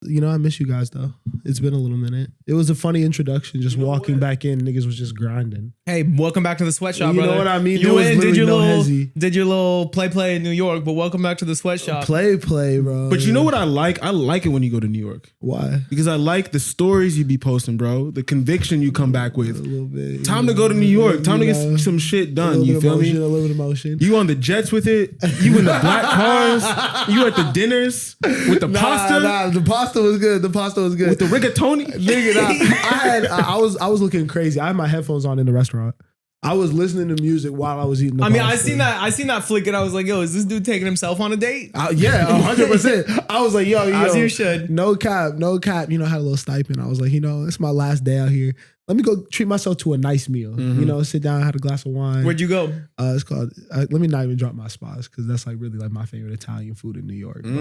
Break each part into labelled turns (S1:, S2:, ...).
S1: I miss you guys though. It's been a little minute. It was a funny introduction. Just walking back in, niggas was just grinding.
S2: Hey, welcome back to the sweatshop, brother.
S1: You know what I mean?
S2: You went and did your little play in New York, but welcome back to the sweatshop.
S1: Play, bro.
S3: But you know what I like? I like it when you go to New York.
S1: Why?
S3: Because I like the stories you be posting, bro. The conviction you come back with.
S1: A little bit.
S3: Time to go to New York. Time to get some shit done. You feel me?
S1: A little bit of emotion.
S3: You on the jets with it? You in the black cars? You at the dinners with the pasta?
S1: Nah, the pasta was good.
S3: With the rigatoni?
S1: Nigga, I was looking crazy. I had my headphones on in the restaurant. I was listening to music while I was eating the pasta.
S2: I seen that flick and I was like, yo, is this dude taking himself on a date?
S1: Yeah, 100%. I was like, yo.
S2: As you should.
S1: No cap. Had a little stipend. I was like, it's my last day out here. Let me go treat myself to a nice meal.
S3: Mm-hmm.
S1: Sit down, had a glass of wine.
S2: Where'd you go?
S1: It's called. Let me not even drop my spots because that's like really like my favorite Italian food in New York. But,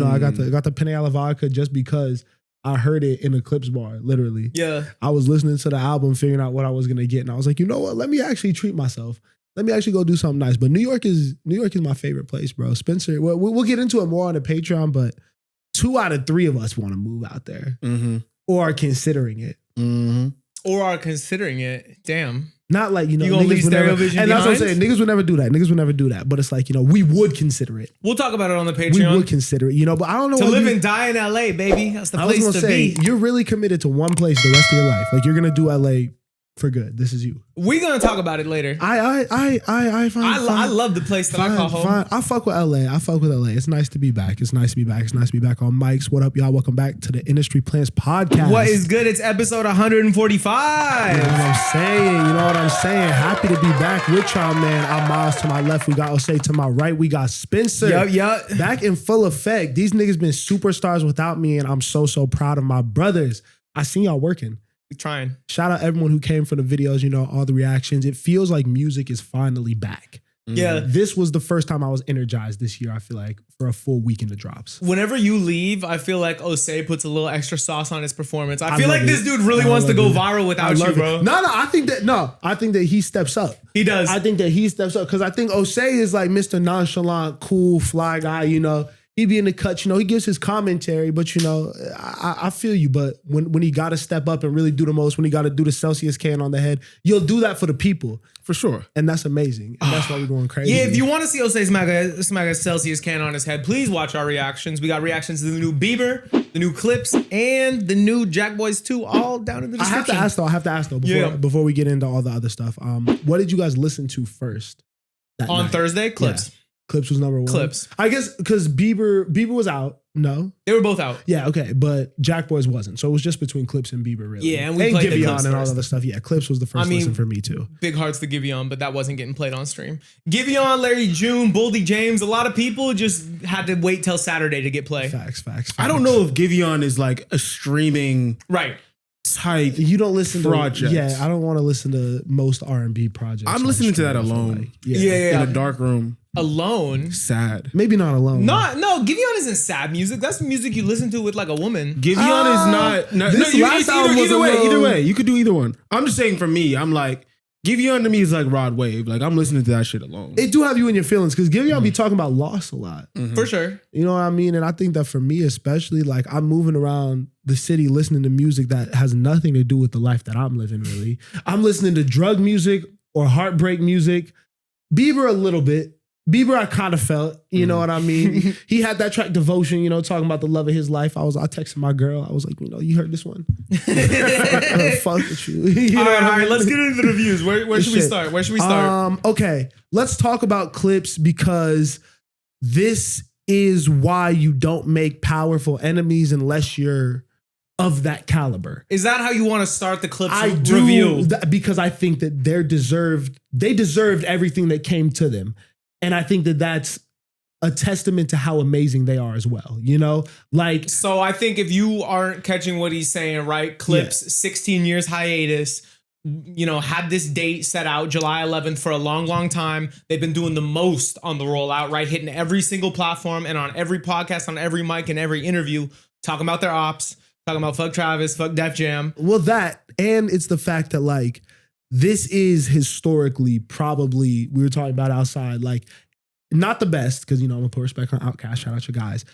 S1: I got the penne alla vodka just because I heard it in a Clipse bar. Literally,
S2: yeah.
S1: I was listening to the album, figuring out what I was gonna get, and I was like, you know what? Let me actually treat myself. Let me actually go do something nice. But New York is my favorite place, bro. Spencer, we'll get into it more on the Patreon, but 2 out of 3 of us want to move out there or are considering it.
S2: Or are considering it. Damn.
S1: Not like,
S2: you gonna leave Stereo Vision
S1: and
S2: behind?
S1: that's what I'm saying. Niggas would never do that. But it's like, we would consider it.
S2: We'll talk about it on the Patreon.
S1: We would consider it, but I don't know.
S2: To live and die in LA, baby. That's the place to be.
S1: You're really committed to one place the rest of your life. Like you're going to do LA for good. This is you.
S2: We're going to talk about it later.
S1: I
S2: love the place that I call home.
S1: Fine. I fuck with LA. It's nice to be back. It's nice to be back on mics. What up, y'all? Welcome back to the Industry Plans Podcast.
S2: What is good? It's episode 145.
S1: You know what I'm saying? Happy to be back with y'all, man. I'm Miles to my left. We got Osei to my right. We got Spencer.
S2: Yup.
S1: Back in full effect. These niggas been superstars without me, and I'm so proud of my brothers. I seen y'all working.
S2: Trying.
S1: Shout out everyone who came for the videos, all the reactions. It feels like music is finally back.
S2: Yeah.
S1: This was the first time I was energized this year, I feel like, for a full week in the drops.
S2: Whenever you leave, I feel like Osei puts a little extra sauce on his performance. I feel like this dude really wants to go viral without you, bro.
S1: No, I think that he steps up.
S2: He does.
S1: I think that he steps up because I think Osei is like Mr. Nonchalant, cool, fly guy, He be in the cut, he gives his commentary, but I feel you. But when he got to step up and really do the most, when he got to do the Celsius can on the head, you'll do that for the people.
S3: For sure.
S1: And that's amazing. And that's why we're going crazy.
S2: Yeah, if you want to see Osei smack a Celsius can on his head, please watch our reactions. We got reactions to the new Bieber, the new Clipse, and the new Jackboys 2, all down in the description.
S1: I have to ask though, before we get into all the other stuff. What did you guys listen to first?
S2: On night? Thursday, Clipse.
S1: Yeah. Clipse was number 1.
S2: Clipse.
S1: I guess because Bieber was out. No.
S2: They were both out.
S1: Yeah, okay. But Jackboys wasn't. So it was just between Clipse and Bieber, really.
S2: Yeah, and we played
S1: Giveon
S2: the Clipse
S1: and all
S2: first.
S1: other stuff. Yeah, Clipse was the first listen for me too.
S2: Big hearts to Giveon, but that wasn't getting played on stream. Giveon, Larry June, Boldy James, a lot of people just had to wait till Saturday to get play.
S1: Facts.
S3: I don't know if Giveon is like a streaming type.
S1: You don't listen
S3: project.
S1: to I don't want to listen to most R&B projects.
S3: I'm listening to that alone.
S2: Yeah.
S3: In a dark room.
S2: Alone.
S3: Sad.
S1: Maybe not alone.
S2: No, Giveon isn't sad music. That's music you listen to with like a woman.
S3: Giveon is not. Either way. You could do either one. I'm just saying for me, I'm like, Giveon to me is like Rod Wave. Like I'm listening to that shit alone.
S1: It do have you in your feelings because Giveon be talking about loss a lot.
S2: For sure.
S1: You know what I mean? And I think that for me especially, like I'm moving around the city listening to music that has nothing to do with the life that I'm living really. I'm listening to drug music or heartbreak music. Bieber a little bit. Bieber, I kind of felt, you know what I mean? He had that track Devotion, talking about the love of his life. I texted my girl. I was like, you heard this one? Fuck with you.
S2: All right, let's get into the reviews. Where should we start?
S1: Okay, let's talk about Clipse because this is why you don't make powerful enemies unless you're of that caliber.
S2: Is that how you want to start the Clipse review?
S1: Because I think that they deserved everything that came to them. And I think that that's a testament to how amazing they are as well, So I
S2: think if you aren't catching what he's saying, right? Clipse, 16 years hiatus, had this date set out July 11th for a long, long time. They've been doing the most on the rollout, right? Hitting every single platform and on every podcast, on every mic and every interview, talking about their ops, talking about fuck Travis, fuck Def Jam.
S1: Well, and it's the fact that like, this is historically probably, we were talking about outside, like not the best, because, I'm going to put respect on Outkast, shout out your guys.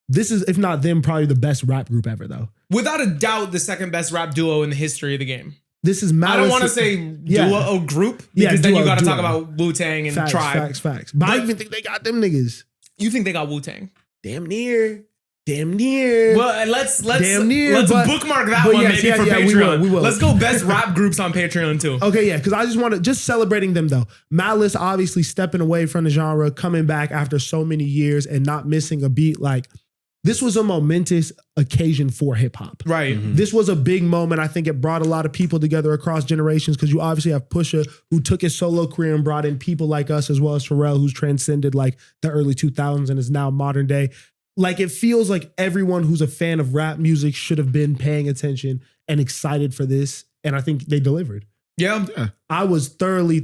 S1: this is, if not them, probably the best rap group ever, though.
S2: Without a doubt, the second best rap duo in the history of the game.
S1: This is Malice.
S2: I don't want to say duo or group because then you got to talk about Wu-Tang and Tribe.
S1: Facts. But I even think they got them niggas.
S2: You think they got Wu-Tang?
S1: Damn near. Well,
S2: let's bookmark that one maybe for Patreon.
S1: We will.
S2: Let's go best rap groups on Patreon too.
S1: Okay, yeah, because I just want to just celebrating them though. Malice obviously stepping away from the genre, coming back after so many years and not missing a beat. Like, this was a momentous occasion for hip hop.
S2: Right.
S1: Mm-hmm. This was a big moment. I think it brought a lot of people together across generations because you obviously have Pusha, who took his solo career and brought in people like us, as well as Pharrell, who's transcended like the early 2000s and is now modern day. Like, it feels like everyone who's a fan of rap music should have been paying attention and excited for this. And I think they delivered.
S2: Yeah.
S1: I was thoroughly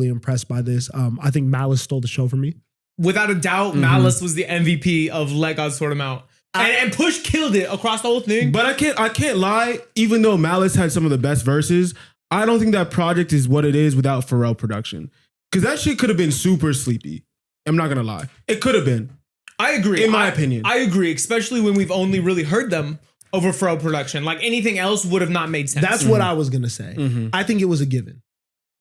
S1: impressed by this. I think Malice stole the show for me.
S2: Without a doubt, Malice was the MVP of Let God Sort Him Out. And Push killed it across the whole thing.
S3: But I can't lie, even though Malice had some of the best verses, I don't think that project is what it is without Pharrell production. Because that shit could have been super sleepy. I'm not going to lie. It could have been.
S2: I agree.
S3: In my opinion.
S2: I agree, especially when we've only really heard them over Pharrell production. Like, anything else would have not made sense.
S1: That's what I was going to say. I think it was a given.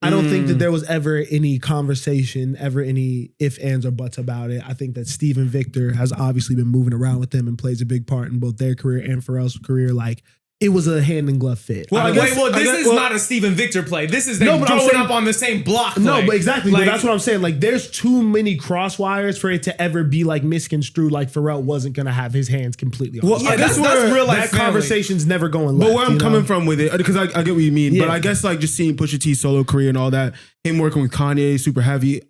S1: I don't think that there was ever any conversation, ever any ifs, ands, or buts about it. I think that Steve and Victor has obviously been moving around with them and plays a big part in both their career and Pharrell's career. Like, it was a hand in glove fit.
S2: Well, this is not a Steve and Victor play. This is them growing up on the same block.
S1: No, but exactly. Like, but that's what I'm saying. Like, there's too many crosswires for it to ever be like misconstrued. Like, Pharrell wasn't going to have his hands completely on.
S2: Well, yeah, that's real life.
S1: That conversation's never going left.
S3: But where I'm coming from with it, because I get what you mean. Yeah. But I guess like just seeing Pusha T's solo career and all that, him working with Kanye, super heavy.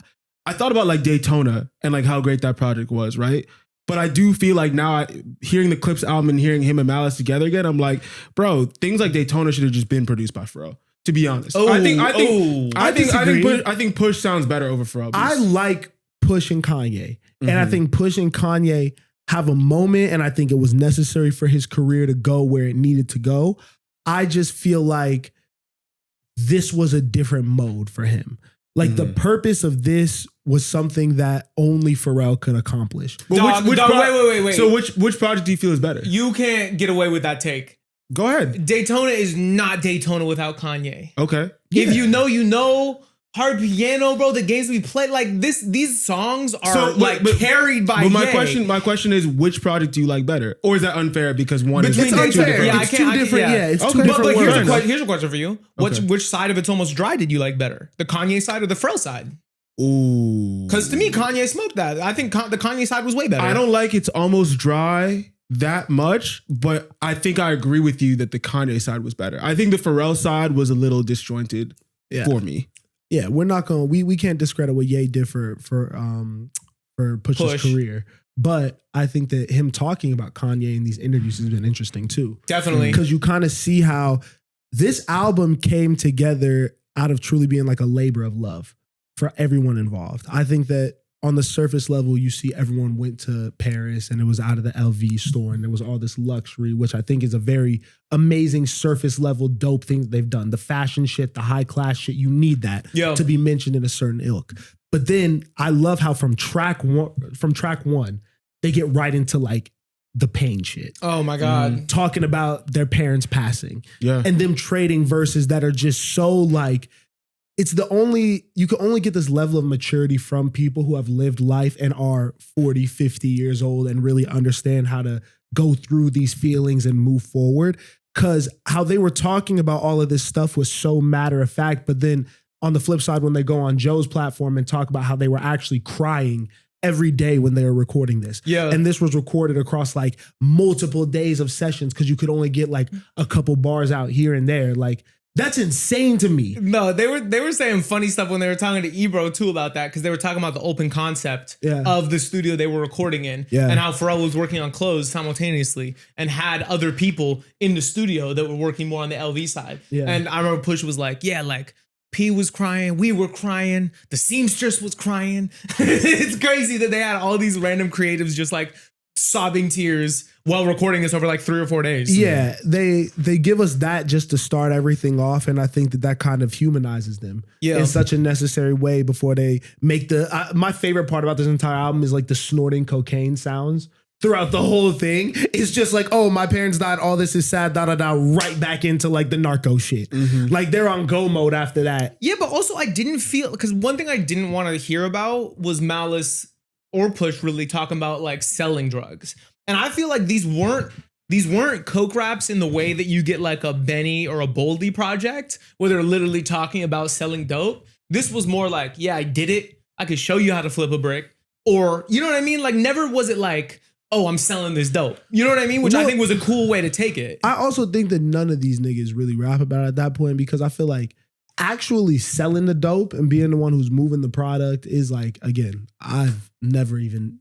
S3: I thought about like Daytona and like how great that project was, right? But I do feel like now, hearing the Clipse album and hearing him and Malice together again, I'm like, bro, things like Daytona should have just been produced by Pharrell. To be honest, I think Push sounds better over Pharrell.
S1: I like Push and Kanye, and I think Push and Kanye have a moment, and I think it was necessary for his career to go where it needed to go. I just feel like this was a different mode for him. Like, the purpose of this was something that only Pharrell could accomplish.
S2: Well, wait.
S3: So which project do you feel is better?
S2: You can't get away with that take.
S3: Go ahead.
S2: Daytona is not Daytona without Kanye.
S3: Okay.
S2: If you know, Hard Piano, bro, the games we play, like these songs are carried by Ye.
S3: My question is, which project do you like better? Or is that unfair because one is
S1: unfair.
S3: two different?
S1: Yeah, it's two different. Yeah, it's two different words.
S2: But here's a question for you. Which side of It's Almost Dry did you like better? The Kanye side or the Pharrell side?
S3: Ooh.
S2: Because to me, Kanye smoked that. I think the Kanye side was way better.
S3: I don't like It's Almost Dry that much, but I think I agree with you that the Kanye side was better. I think the Pharrell side was a little disjointed for me.
S1: Yeah, we're not going. We can't discredit what Ye did for Push's career, but I think that him talking about Kanye in these interviews has been interesting too.
S2: Definitely,
S1: because you kind of see how this album came together out of truly being like a labor of love for everyone involved. I think that on the surface level, you see everyone went to Paris and it was out of the LV store and there was all this luxury, which I think is a very amazing surface level dope thing that they've done. The fashion shit, the high class shit, you need that to be mentioned in a certain ilk. But then I love how from track one, they get right into like the pain shit.
S2: Oh my God.
S1: Talking about their parents passing.
S3: Yeah.
S1: And them trading verses that are just so like, you can only get this level of maturity from people who have lived life and are 40, 50 years old and really understand how to go through these feelings and move forward. Because how they were talking about all of this stuff was so matter of fact. But then on the flip side, when they go on Joe's platform and talk about how they were actually crying every day when they were recording this.
S2: Yeah.
S1: And this was recorded across like multiple days of sessions because you could only get like a couple bars out here and there. Like, that's insane to me.
S2: No, they were saying funny stuff when they were talking to Ebro too about that because they were talking about the open concept of the studio they were recording in and how Pharrell was working on clothes simultaneously and had other people in the studio that were working more on the LV side. Yeah. And I remember Push was like, like P was crying, we were crying, the seamstress was crying. It's crazy that they had all these random creatives just like sobbing tears while recording this over like 3 or 4 days.
S1: Yeah, they give us that just to start everything off, and I think that kind of humanizes them in such a necessary way before they make my favorite part about this entire album is like the snorting cocaine sounds. throughout the whole thing. It's just like, oh, my parents died, all this is sad, right back into like the narco shit. Like they're on go mode after that.
S2: Yeah, but also I didn't feel, because one thing I didn't want to hear about was Malice or Push really talking about like selling drugs. And I feel like these weren't coke raps in the way that you get like a Benny or a Boldy project where they're literally talking about selling dope. This was more like, yeah, I did it. I could show you how to flip a brick. Or, you know what I mean? Like never was it like, oh, I'm selling this dope. You know what I mean? Which I think was a cool way to take it.
S1: I also think that none of these niggas really rap about it at that point, because I feel like actually selling the dope and being the one who's moving the product is like, again, I've never even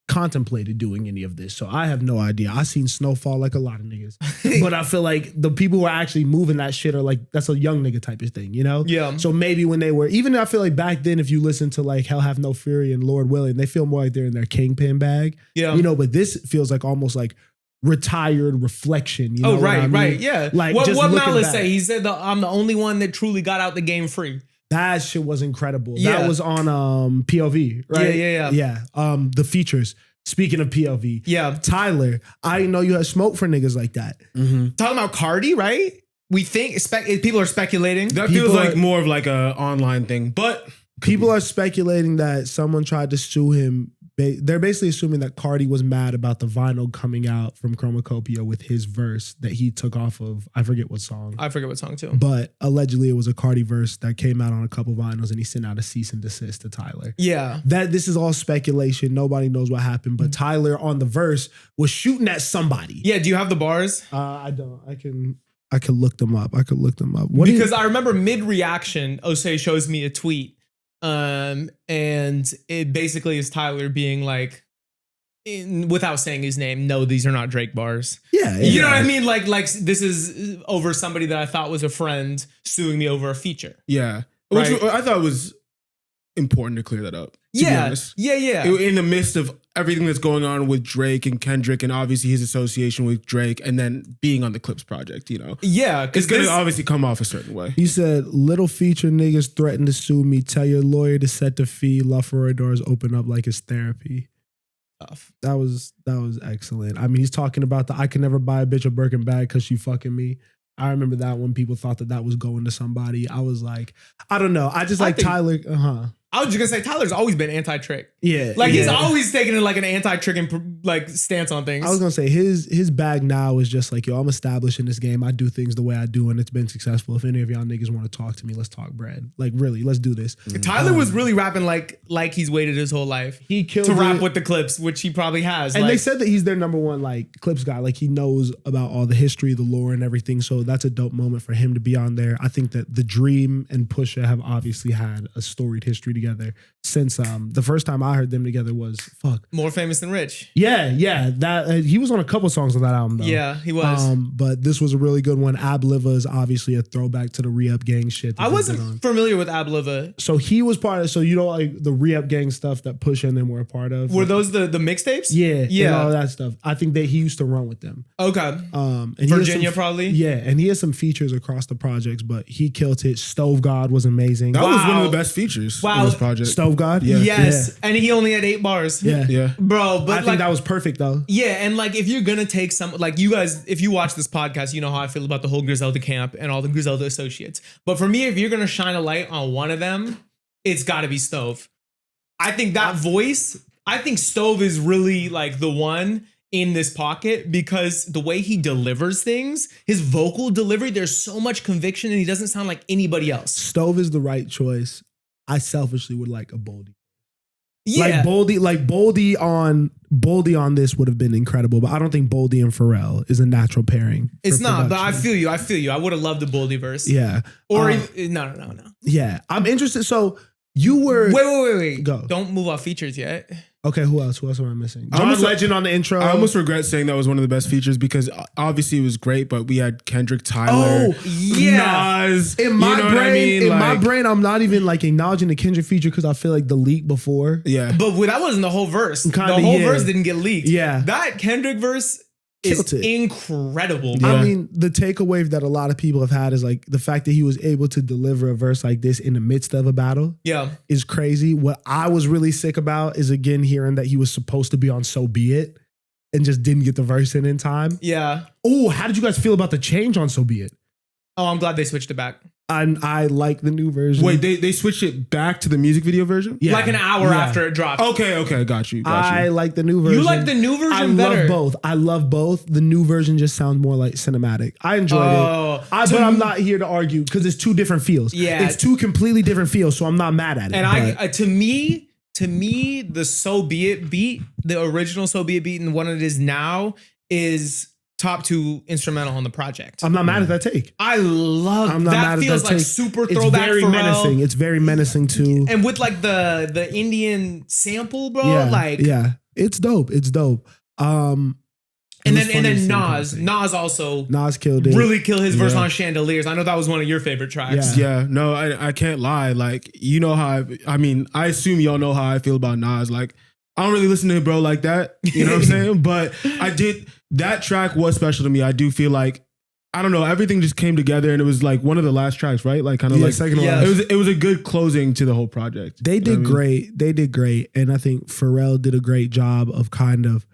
S1: contemplated doing any of this. So I have no idea. I seen snowfall like a lot of niggas. But I feel like the people who are actually moving that shit are like, that's a young nigga type of thing, you know?
S2: Yeah.
S1: So maybe when they were, even I feel like back then, if you listen to like Hell Have No Fury and Lord Willing, they feel more like they're in their kingpin bag.
S2: Yeah.
S1: You know, but this feels like almost like retired reflection. You know
S2: right. Yeah.
S1: Like
S2: what
S1: looking
S2: Malice
S1: back.
S2: say? He said I'm the only one that truly got out the game free.
S1: That shit was incredible.
S2: Yeah.
S1: That was on POV, right?
S2: Yeah.
S1: Yeah. The features. Speaking of POV,
S2: Yeah.
S1: Tyler, I didn't know you had smoke for niggas like that.
S2: Talking about Cardi, right? We think people are speculating.
S3: That
S1: People
S3: feels like
S1: are-
S3: more of like a online thing, but
S1: People are speculating that someone tried to sue him. They're basically assuming that Cardi was mad about the vinyl coming out from Chromacopia with his verse that he took off of, I forget what song.
S2: I forget what song too.
S1: But allegedly it was a Cardi verse that came out on a couple vinyls and he sent out a cease and desist to Tyler.
S2: Yeah.
S1: This is all speculation. Nobody knows what happened, but Tyler on the verse was shooting at somebody.
S2: Yeah. Do you have the bars?
S1: I don't. I can look them up.
S2: Because I remember mid-reaction, Osei shows me a tweet. And it basically is Tyler being like, without saying his name, no, these are not Drake bars.
S1: Yeah.
S2: You know what I mean? Like this is over somebody that I thought was a friend suing me over a feature.
S3: yeah.
S2: Right.
S3: Which I thought was important to clear that up. To be
S2: Yeah.
S3: honest.
S2: Yeah.
S3: In the midst of everything that's going on with Drake and Kendrick and obviously his association with Drake and then being on the Clipse project, you know.
S2: Yeah.
S3: It's going to obviously come off a certain way.
S1: He said, little feature niggas threatened to sue me. Tell your lawyer to set the fee. LaFerroy doors open up like it's therapy.
S2: Tough.
S1: That was excellent. I mean, he's talking about the I can never buy a bitch a Birkin bag because she fucking me. I remember that when people thought that was going to somebody. I was like, I don't know. I just like
S2: think-
S1: Tyler.
S2: I was just gonna say Tyler's always been anti-trick.
S1: Yeah.
S2: Like he's
S1: yeah.
S2: always taking like an anti-trick and like stance on things.
S1: I was gonna say his bag now is just like, yo, I'm established in this game. I do things the way I do, and it's been successful. If any of y'all niggas want to talk to me, let's talk bread. Like really, let's do this.
S2: Tyler was really rapping like he's waited his whole life
S1: He killed
S2: to rap
S1: it.
S2: with the Clipse, which he probably has.
S1: And
S2: like,
S1: they said that he's their number one like Clipse guy. Like he knows about all the history, the lore, and everything. So that's a dope moment for him to be on there. I think that The Dream and Pusha have obviously had a storied history together since the first time I heard them together was
S2: More Famous Than Rich.
S1: Yeah, that he was on a couple songs on that album though.
S2: Yeah, he was.
S1: But this was a really good one. Abliva is obviously a throwback to the Re-Up Gang shit. that
S2: I
S1: they
S2: wasn't
S1: did on.
S2: familiar with Abliva.
S1: So he was part of. So you know, like the Re-Up Gang stuff that Pusha and them were a part of.
S2: Were those the mixtapes?
S1: Yeah, and all that stuff. I think that he used to run with them.
S2: Okay.
S1: And he has
S2: Virginia
S1: some,
S2: probably.
S1: Yeah, and he has some features across the projects, but he killed it. Stove God was amazing.
S3: That was one
S2: Wow.
S3: of the best features
S2: Wow.
S3: in this project.
S1: Stove God.
S3: Yeah.
S2: Yes, and he only had 8 bars.
S1: Yeah.
S3: Yeah.
S2: Bro, but
S1: I think
S2: like,
S1: that was perfect though.
S2: yeah, and like if you're gonna take some, like you guys, if you watch this podcast, you know how I feel about the whole Griselda camp and all the Griselda associates. But for me, if you're gonna shine a light on one of them, it's got to be Stove. I think that voice. I think Stove is really like the one in this pocket because the way he delivers things, his vocal delivery, there's so much conviction and he doesn't sound like anybody else.
S1: Stove is the right choice. I selfishly would like a Boldy.
S2: Yeah.
S1: Like Boldy on this would have been incredible, but I don't think Boldy and Pharrell is a natural pairing.
S2: It's
S1: for
S2: not, but I
S1: production.
S2: feel you. I would have loved the Boldy verse.
S1: Yeah.
S2: Or
S1: Um,
S2: no.
S1: Yeah. I'm interested. So you were
S2: Wait.
S1: Go.
S2: Don't move off features yet.
S1: Okay, who else? Who else am I missing?
S3: I
S1: John
S3: almost-
S1: Legend on the intro.
S3: I almost regret saying that was one of the best features because obviously it was great, but we had Kendrick, Tyler,
S2: yeah.
S3: Nas.
S1: in my
S3: you know
S1: brain,
S3: what I mean?
S1: my brain, I'm not even like acknowledging the Kendrick feature because I feel like the leak before.
S3: Yeah.
S2: But that wasn't the whole verse.
S1: Kinda,
S2: the whole
S1: yeah.
S2: verse didn't get leaked.
S1: Yeah.
S2: That Kendrick verse
S1: Killed
S2: is
S1: it.
S2: incredible.
S3: Yeah.
S1: I mean, the takeaway that a lot of people have had is like the fact that he was able to deliver a verse like this in the midst of a battle
S2: Yeah.
S1: is crazy. What I was really sick about is again hearing that he was supposed to be on So Be It. and just didn't get the verse in time.
S2: Yeah.
S1: Oh, how did you guys feel about the change on So Be It?
S2: Oh, I'm glad they switched it back.
S1: I like the new version.
S3: Wait, they switched it back to the music video version?
S1: Yeah.
S2: Like an hour
S1: Yeah.
S2: after it dropped.
S3: Okay, got you.
S1: I like the new version.
S2: You like the new version better?
S1: I love both. The new version just sounds more like cinematic. I enjoyed it. But I'm not here to argue because it's two different feels.
S2: Yeah.
S1: It's two completely different feels, so I'm not mad at it.
S2: And to me, the So Be It beat, the original So Be It beat and what it is now is top 2 instrumental on the project.
S1: I'm not mad at that take.
S2: I love
S1: I'm not
S2: that.
S1: mad at
S2: Feels
S1: that
S2: like
S1: take.
S2: super
S1: It's
S2: throwback
S1: very
S2: Pharrell.
S1: menacing. It's very menacing too.
S2: And with like the Indian sample, bro.
S1: Yeah,
S2: Like
S1: it's dope. It's dope.
S2: And then Nas also
S1: Nas killed it.
S2: really killed his verse
S3: Yeah.
S2: on Chandeliers. I know that was one of your favorite tracks.
S3: Yeah, no, I can't lie. Like, you know how I assume y'all know how I feel about Nas. Like, I don't really listen to him, bro, like that. You know what I'm saying? But that track was special to me. I do feel like, I don't know, everything just came together and it was like one of the last tracks, right? Like kind of like
S1: second to
S2: Yeah.
S1: last.
S3: it was a good closing to the whole project.
S1: They
S3: You know
S1: did
S3: what I mean?
S1: great. They did great. And I think Pharrell did a great job of kind of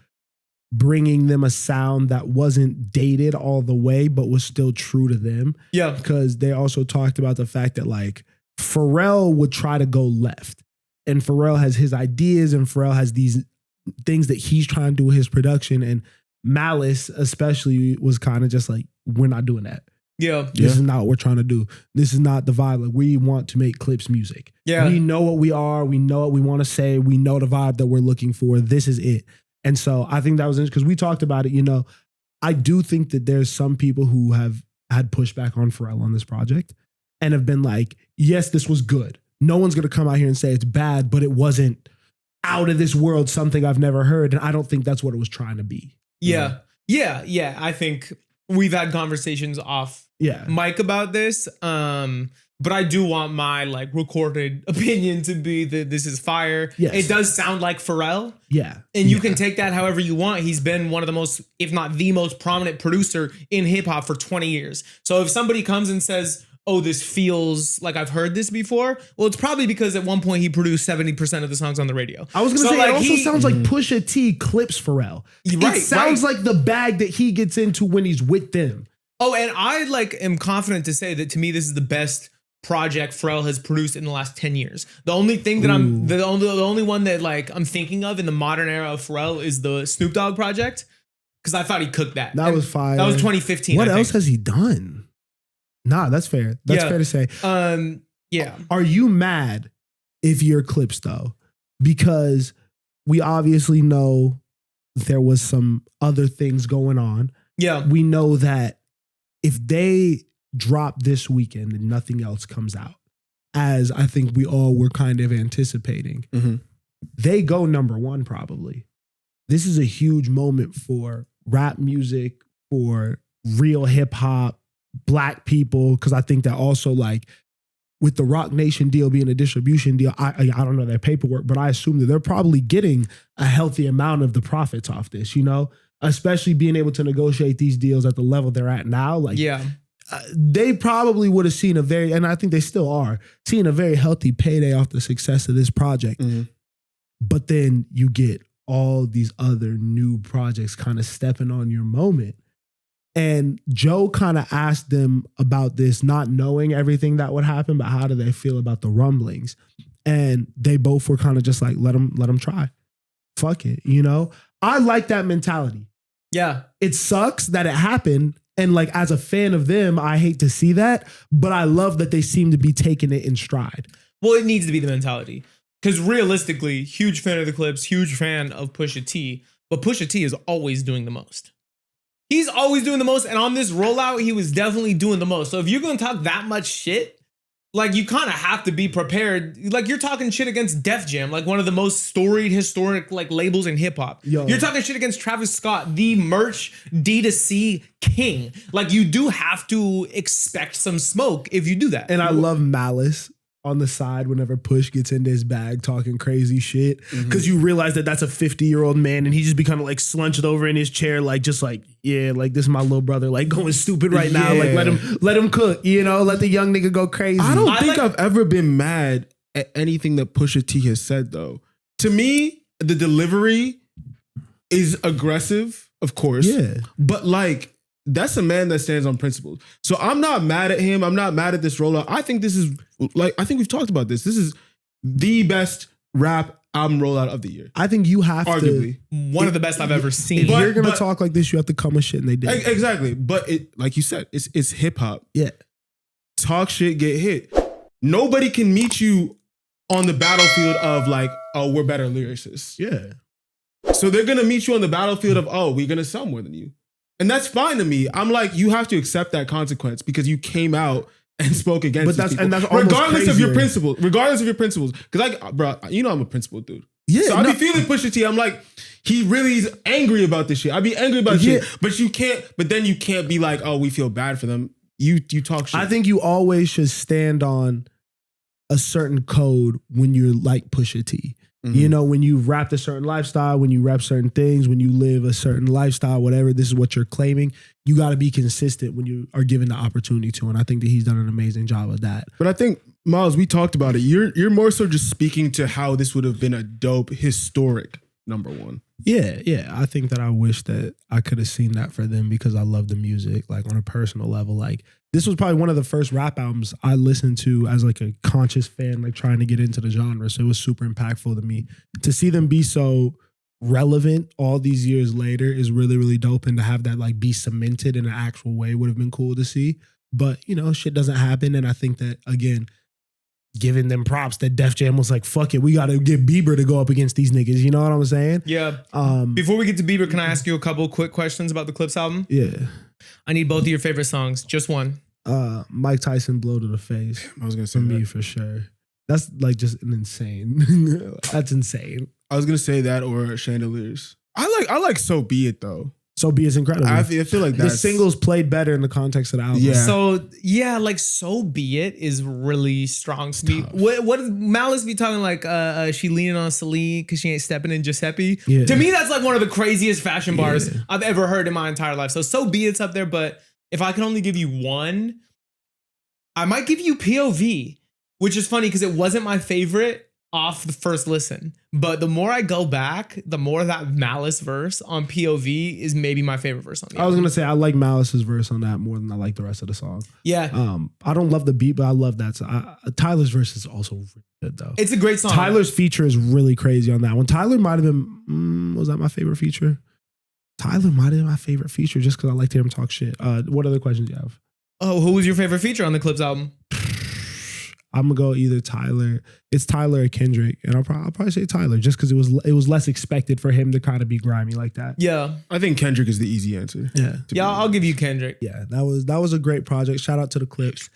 S1: bringing them a sound that wasn't dated all the way, but was still true to them.
S2: Yeah.
S1: Because they also talked about the fact that like Pharrell would try to go left. And Pharrell has his ideas and Pharrell has these things that he's trying to do with his production. And Malice especially was kind of just like, we're not doing that.
S2: Yeah.
S1: This is not what we're trying to do. This is not the vibe. Like, we want to make Clipse music.
S2: Yeah.
S1: We know what we are. We know what we want to say. We know the vibe that we're looking for. This is it. And so I think that was interesting because we talked about it. You know, I do think that there's some people who have had pushback on Pharrell on this project and have been like, yes, this was good. No one's going to come out here and say it's bad, but it wasn't out of this world, something I've never heard. And I don't think that's what it was trying to be.
S2: Yeah. Yeah. I think we've had conversations off
S1: Yeah.
S2: mic about this. But I do want my like recorded opinion to be that this is fire.
S1: Yes.
S2: It does sound like Pharrell.
S1: Yeah.
S2: And you can take that however you want. He's been one of the most, if not the most prominent producer in hip hop for 20 years. So if somebody comes and says, oh, this feels like I've heard this before, well, it's probably because at one point he produced 70% of the songs on the radio.
S1: I was going to say,
S2: like
S1: it also sounds like Pusha T Clipse Pharrell.
S2: Right,
S1: It sounds like the bag that he gets into when he's with them.
S2: Oh, and I like am confident to say that to me, this is the best project Pharrell has produced in the last 10 years. The only thing that the only one that like I'm thinking of in the modern era of Pharrell is the Snoop Dogg project. Cause I thought he cooked that.
S1: That was fire.
S2: That was 2015.
S1: What
S2: I
S1: else
S2: think.
S1: has he done? Nah, that's fair. That's fair to say.
S2: Yeah.
S1: Are you mad if you're Clipse though? Because we obviously know there was some other things going on.
S2: Yeah.
S1: We know that if they drop this weekend and nothing else comes out, as I think we all were kind of anticipating, they go number one probably. This is a huge moment for rap music, for real hip hop, Black people, because I think that also like with the Rock Nation deal being a distribution deal, I don't know their paperwork, but I assume that they're probably getting a healthy amount of the profits off this, you know, especially being able to negotiate these deals at the level they're at now. Like,
S2: Yeah.
S1: They probably would have seen a very, and I think they still are, seeing a very healthy payday off the success of this project. But then you get all these other new projects kind of stepping on your moment. And Joe kind of asked them about this, not knowing everything that would happen, but how do they feel about the rumblings? And they both were kind of just like, let them try. Fuck it, you know? I like that mentality.
S2: Yeah.
S1: It sucks that it happened. And like, as a fan of them, I hate to see that, but I love that they seem to be taking it in stride.
S2: Well, it needs to be the mentality. Because realistically, huge fan of the Clipse, huge fan of Pusha T, but Pusha T is always doing the most. He's always doing the most, and on this rollout, he was definitely doing the most. So if you're gonna talk that much shit, like you kind of have to be prepared. Like you're talking shit against Def Jam, like one of the most storied, historic like labels in hip hop. You're talking shit against Travis Scott, the merch D2C king. Like you do have to expect some smoke if you do that.
S1: And I love Malice on the side whenever Push gets into his bag talking crazy shit, because you realize that that's a 50-year-old man and he just be kind of like slunched over in his chair, like just like, yeah, like this is my little brother, like going stupid right now. Like let him cook, you know, let the young nigga go crazy.
S3: I don't think I've ever been mad at anything that Pusha T has said though. To me, the delivery is aggressive, of course.
S1: Yeah.
S3: But like, that's a man that stands on principles. So I'm not mad at him. I'm not mad at this rollout. I think this is like, I think we've talked about this. This is the best rap album rollout of the year.
S1: I think you have
S3: Arguably.
S2: One of the best I've ever seen.
S1: If you're gonna talk like this, you have to come with shit, and they did.
S3: Exactly. But it, like you said, it's hip hop.
S1: Yeah.
S3: Talk shit, get hit. Nobody can meet you on the battlefield of like, oh, we're better lyricists.
S1: Yeah.
S3: So they're gonna meet you on the battlefield of, oh, we're gonna sell more than you. And that's fine to me. I'm like, you have to accept that consequence because you came out and spoke against
S1: But that's
S3: people.
S1: and that's almost
S3: regardless of your
S1: crazier.
S3: principles. Regardless of your principles. Because bro, you know I'm a principled dude.
S1: Yeah.
S3: So I be feeling Pusha T. I'm like, he really is angry about this shit. I be angry about shit. But you can't, but then you can't be like, oh, we feel bad for them. You talk shit.
S1: I think you always should stand on a certain code when you're like Pusha T.
S3: Mhm.
S1: You know, when you rap a certain lifestyle, when you rap certain things, when you live a certain lifestyle, whatever, this is what you're claiming. You got to be consistent when you are given the opportunity to. And I think that he's done an amazing job of that.
S3: But I think, Miles, we talked about it. You're more so just speaking to how this would have been a dope, historic number one.
S1: Yeah. I think that I wish that I could have seen that for them because I love the music, like on a personal level. Like this was probably one of the first rap albums I listened to as like a conscious fan, like trying to get into the genre. So it was super impactful to me. To see them be so relevant all these years later is really, really dope. And to have that like be cemented in an actual way would have been cool to see. But, you know, shit doesn't happen. And I think that, again, giving them props that Def Jam was like, fuck it, we got to get Bieber to go up against these niggas. You know what I'm saying?
S2: Yeah. Before we get to Bieber, can I ask you a couple quick questions about the Clipse album?
S1: Yeah.
S2: I need both of your favorite songs. Just one.
S1: Mike Tyson, Blow to the Face.
S3: I was gonna say
S1: For me,
S3: that.
S1: for sure. That's like just an insane. That's insane.
S3: I was gonna say that or Chandeliers. I like So Be It though.
S1: So Be It's incredible.
S3: I feel like
S1: the
S3: that's
S1: singles played better in the context of the album.
S3: Yeah.
S2: So yeah, like So Be It is really strong to me. What does Malice be talking like? She leaning on Celine because she ain't stepping in Giuseppe.
S1: Yeah.
S2: To me, that's like one of the craziest fashion bars
S1: Yeah.
S2: I've ever heard in my entire life. So Be It's up there, but if I can only give you one, I might give you POV, which is funny because it wasn't my favorite off the first listen. But the more I go back, the more that Malice verse on POV is maybe my favorite verse on the
S1: I was
S2: album.
S1: gonna say I like Malice's verse on that more than I like the rest of the song.
S2: Yeah.
S1: I don't love the beat, but I love that. So Tyler's verse is also really good though.
S2: It's a great song.
S1: Tyler's feature is really crazy on that one. Tyler might have been, was that my favorite feature? Tyler might have been my favorite feature just because I like to hear him talk shit. What other questions do you have?
S2: Oh, who was your favorite feature on the Clipse album?
S1: I'm gonna go either Tyler. It's Tyler or Kendrick, and I'll probably say Tyler just because it was less expected for him to kind of be grimy like that.
S2: Yeah.
S3: I think Kendrick is the easy answer.
S1: Yeah,
S2: Yeah, I'll give you Kendrick.
S1: yeah. That was a great project. Shout out to the Clipse.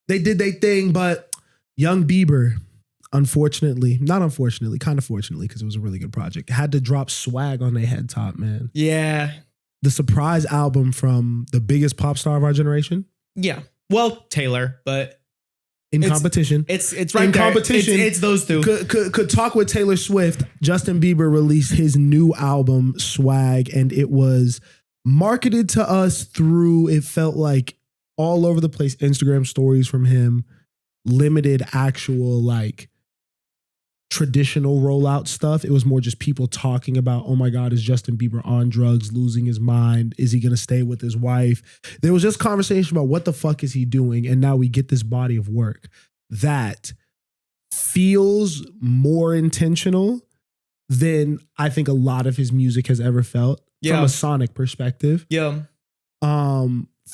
S1: They did their thing, but young Bieber, unfortunately, not unfortunately, kind of fortunately, because it was a really good project, had to drop Swag on their head top, man.
S2: Yeah.
S1: The surprise album from the biggest pop star of our generation
S2: Yeah. Well, Taylor, but
S1: in
S2: It's-
S1: competition.
S2: it's right
S1: In
S2: there.
S1: competition.
S2: It's those two.
S1: Could talk with Taylor Swift. Justin Bieber released his new album, Swag, and it was marketed to us through, it felt like all over the place, Instagram stories from him, limited actual like traditional rollout stuff. It was more just people talking about, oh my God, is Justin Bieber on drugs, losing his mind? Is he going to stay with his wife? There was just conversation about what the fuck is he doing? And now we get this body of work that feels more intentional than I think a lot of his music has ever felt from
S2: Yeah.
S1: a sonic perspective.
S2: Yeah.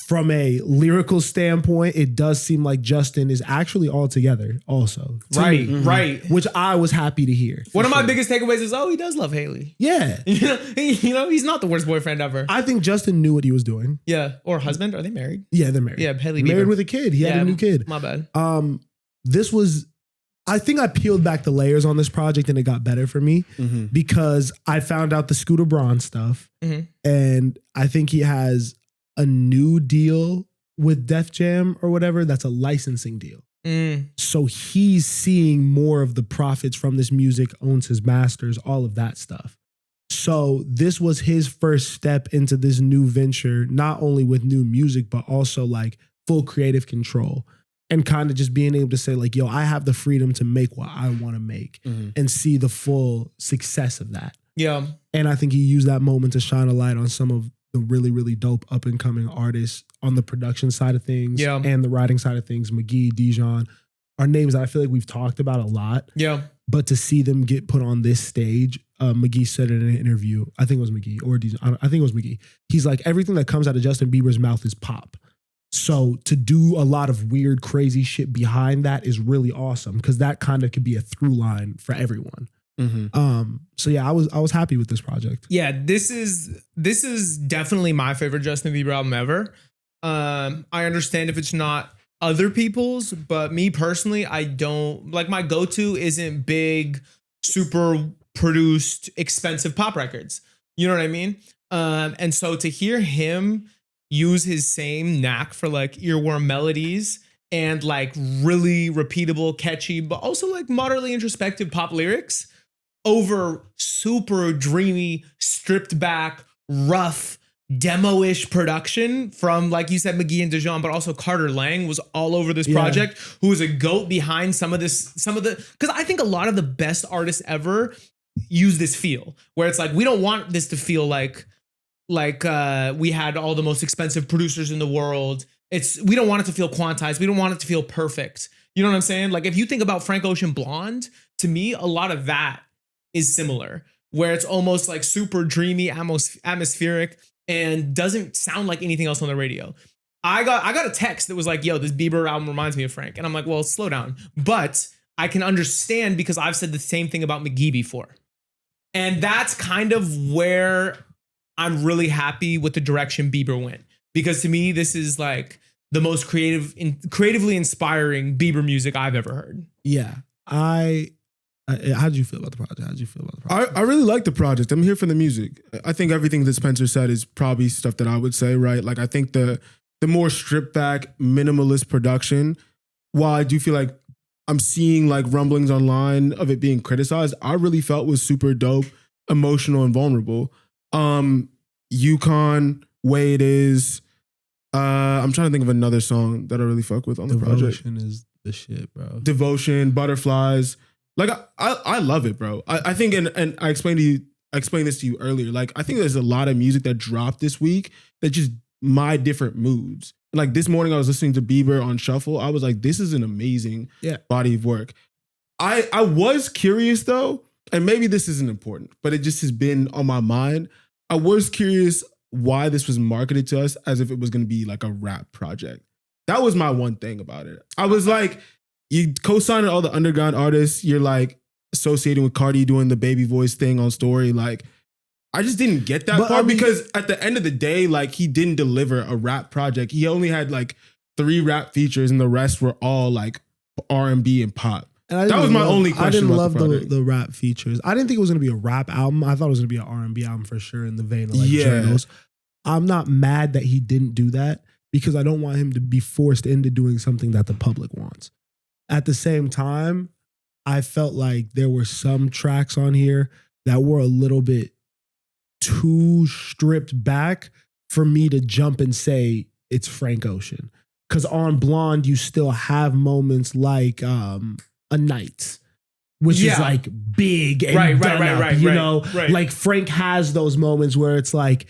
S1: From a lyrical standpoint, it does seem like Justin is actually all together also. To
S2: Right.
S1: me,
S2: Right.
S1: which I was happy to hear.
S2: One of my biggest takeaways is, he does love Haley.
S1: Yeah.
S2: You know, he's not the worst boyfriend ever.
S1: I think Justin knew what he was doing.
S2: Yeah. Or husband. Are they married?
S1: Yeah, they're married.
S2: Yeah, Haley Bieber.
S1: Married with a kid. He had a new kid.
S2: My bad.
S1: This was, I think I peeled back the layers on this project and it got better for me because I found out the Scooter Braun stuff.
S2: Mhm.
S1: And I think he has a new deal with Def Jam or whatever. That's a licensing deal. So he's seeing more of the profits from this music, owns his masters, all of that stuff. So this was his first step into this new venture, not only with new music, but also like full creative control and kind of just being able to say like, yo, I have the freedom to make what I want to make and see the full success of that.
S2: Yeah.
S1: And I think he used that moment to shine a light on some of the really, really dope up and coming artists on the production side of things and the writing side of things. McGee, Giveon are names that I feel like we've talked about a lot.
S2: Yeah.
S1: But to see them get put on this stage, McGee said in an interview, I think it was McGee or Giveon, I think it was McGee. He's like, everything that comes out of Justin Bieber's mouth is pop. So to do a lot of weird, crazy shit behind that is really awesome because that kind of could be a through line for everyone. Mm-hmm. So yeah, I was happy with this project.
S2: Yeah, this is definitely my favorite Justin Bieber album ever. I understand if it's not other people's, but me personally, I don't like my go-to isn't big, super produced, expensive pop records. You know what I mean? And so to hear him use his same knack for like earworm melodies and like really repeatable, catchy, but also like moderately introspective pop lyrics over super dreamy, stripped back, rough, demo-ish production from, like you said, McGee and Giveon, but also Carter Lang was all over this project, who was a goat behind some of the, because I think a lot of the best artists ever use this feel, where it's like, we don't want this to feel like we had all the most expensive producers in the world. We don't want it to feel quantized. We don't want it to feel perfect. You know what I'm saying? Like if you think about Frank Ocean Blonde, to me, a lot of that is similar, where it's almost like super dreamy, atmospheric, and doesn't sound like anything else on the radio. I got a text that was like, yo, this Bieber album reminds me of Frank. And I'm like, well, slow down. But I can understand because I've said the same thing about McGee before. And that's kind of where I'm really happy with the direction Bieber went. Because to me, this is like the most creatively inspiring Bieber music I've ever heard.
S1: Yeah. How did you feel about the project?
S3: I really like the project. I'm here for the music. I think everything that Spencer said is probably stuff that I would say, right? Like I think the more stripped back, minimalist production, while I do feel like I'm seeing like rumblings online of it being criticized, I really felt was super dope, emotional and vulnerable. Yukon, Way It Is. I'm trying to think of another song that I really fuck with on the project.
S1: Devotion is the shit, bro.
S3: Devotion, Butterflies. Like I love it, bro. I think and I explained this to you earlier. Like I think there's a lot of music that dropped this week that just my different moods. Like this morning I was listening to Bieber on shuffle. I was like, this is an amazing body of work. I was curious though, and maybe this isn't important, but it just has been on my mind. I was curious why this was marketed to us as if it was going to be like a rap project. That was my one thing about it. I was like, you co-signed all the underground artists. You're like associating with Cardi doing the baby voice thing on story. Like, I just didn't get that part because at the end of the day, like he didn't deliver a rap project. He only had like 3 rap features and the rest were all like R&B and pop. And that was my only question.
S1: I didn't love
S3: the
S1: the rap features. I didn't think it was going to be a rap album. I thought it was going to be an R&B album for sure in the vein of like Journals. I'm not mad that he didn't do that because I don't want him to be forced into doing something that the public wants. At the same time, I felt like there were some tracks on here that were a little bit too stripped back for me to jump and say it's Frank Ocean. Because on Blonde, you still have moments like A Night, which is like big and right, you know? Like Frank has those moments where it's like,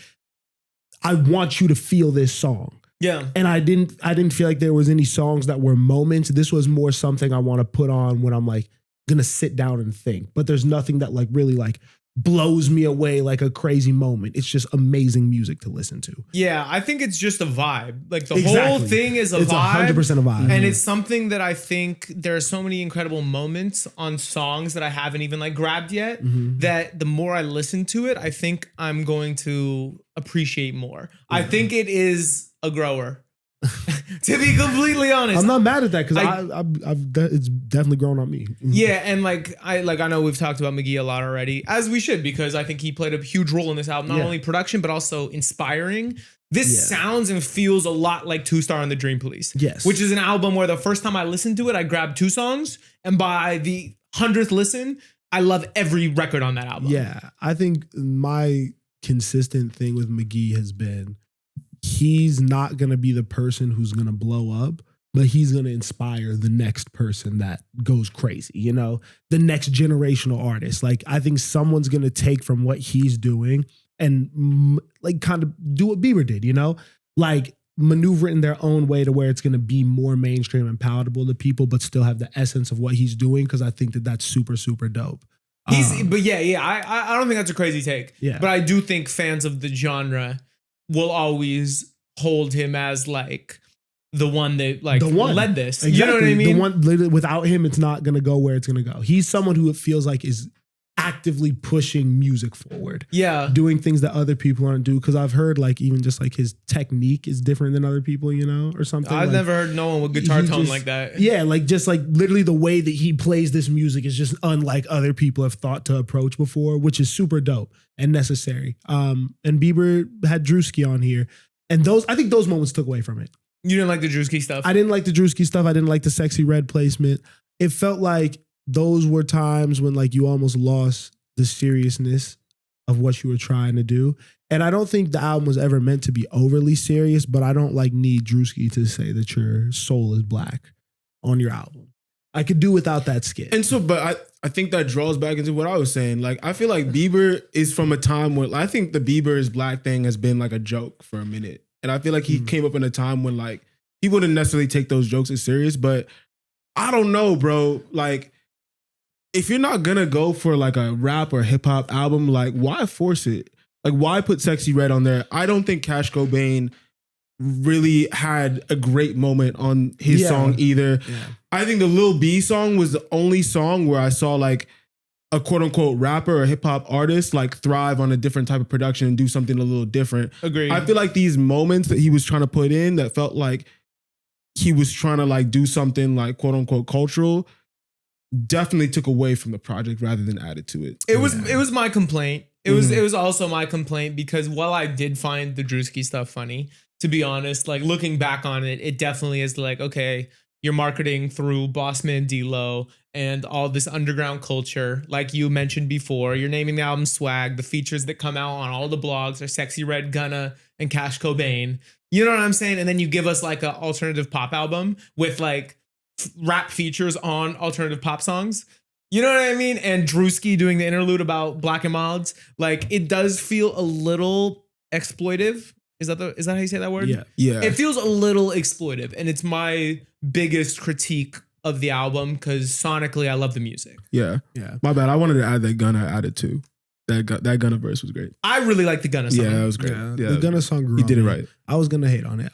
S1: I want you to feel this song. Yeah. And I didn't feel like there was any songs that were moments. This was more something I want to put on when I'm like gonna sit down and think. But there's nothing that like really like blows me away like a crazy moment. It's just amazing music to listen to.
S2: Yeah, I think it's just a vibe. Like the whole thing is
S1: it's
S2: vibe.
S1: 100% a vibe.
S2: And it's something that I think there are so many incredible moments on songs that I haven't even like grabbed yet that the more I listen to it, I think I'm going to appreciate more. I think it is a grower. To be completely honest,
S1: I'm not mad at that because it's definitely grown on me.
S2: Yeah, and I know we've talked about McGee a lot already, as we should, because I think he played a huge role in this album, not only production but also inspiring. This sounds and feels a lot like 2 Star and the Dream Police.
S1: Yes,
S2: which is an album where the first time I listened to it, I grabbed 2 songs, and by the 100th listen, I love every record on that album.
S1: Yeah, I think my consistent thing with McGee has been, he's not going to be the person who's going to blow up, but he's going to inspire the next person that goes crazy, you know, the next generational artist. Like, I think someone's going to take from what he's doing and like kind of do what Bieber did, you know, like maneuver in their own way to where it's going to be more mainstream and palatable to people, but still have the essence of what he's doing. Cause I think that that's super, super dope.
S2: But I don't think that's a crazy take.
S1: Yeah.
S2: But I do think fans of the genre will always hold him as like the one that like led this.
S1: Exactly.
S2: You know what I mean?
S1: The one literally, without him, it's not gonna go where it's gonna go. He's someone who it feels like is actively pushing music forward.
S2: Yeah.
S1: Doing things that other people aren't do. Cause I've heard like even just like his technique is different than other people, you know, or something.
S2: I've
S1: like,
S2: never heard no one with guitar
S1: he
S2: tone
S1: just-
S2: like that.
S1: Yeah, like just like literally the way that he plays this music is just unlike other people have thought to approach before, which is super dope and necessary. And Bieber had Drewski on here. And I think those moments took away from it.
S2: You didn't like the Drewski stuff?
S1: I didn't like the Drewski stuff. I didn't like the Sexy Red placement. It felt like those were times when like you almost lost the seriousness of what you were trying to do. And I don't think the album was ever meant to be overly serious, but I don't like need Drewski to say that your soul is black on your album. I could do without that skit.
S3: And so, but I think that draws back into what I was saying. Like, I feel like Bieber is from a time when I think the Bieber is black thing has been like a joke for a minute. And I feel like he came up in a time when like he wouldn't necessarily take those jokes as serious, but I don't know, bro. Like, if you're not gonna go for like a rap or hip hop album, like why force it? Like, why put Sexy Red on there? I don't think Cash Cobain really had a great moment on his song either. Yeah. I think the Lil B song was the only song where I saw like a quote unquote rapper or hip hop artist like thrive on a different type of production and do something a little different.
S2: Agreed.
S3: I feel like these moments that he was trying to put in that felt like he was trying to like do something like quote unquote cultural definitely took away from the project rather than added to it.
S2: It was my complaint. It was also my complaint because while I did find the Drewski stuff funny, to be honest, like looking back on it, it definitely is like, okay, you're marketing through Bossman, D-Lo, and all this underground culture. Like you mentioned before, you're naming the album Swag. The features that come out on all the blogs are Sexy Red, Gunna, and Cash Cobain. You know what I'm saying? And then you give us like an alternative pop album with like rap features on alternative pop songs. You know what I mean? And Drewski doing the interlude about Black and Mods. Like it does feel a little exploitive. Is that how you say that word?
S1: Yeah.
S3: Yeah.
S2: It feels a little exploitive, and it's my biggest critique of the album because sonically I love the music.
S3: Yeah.
S1: Yeah.
S3: My bad. I wanted to add that Gunna added too. That Gunna verse was great.
S2: I really like the Gunna song.
S3: Yeah, that was great.
S1: Yeah. The Gunna song grew
S3: He did
S1: on
S3: it
S1: me.
S3: right.
S1: I was gonna hate on it.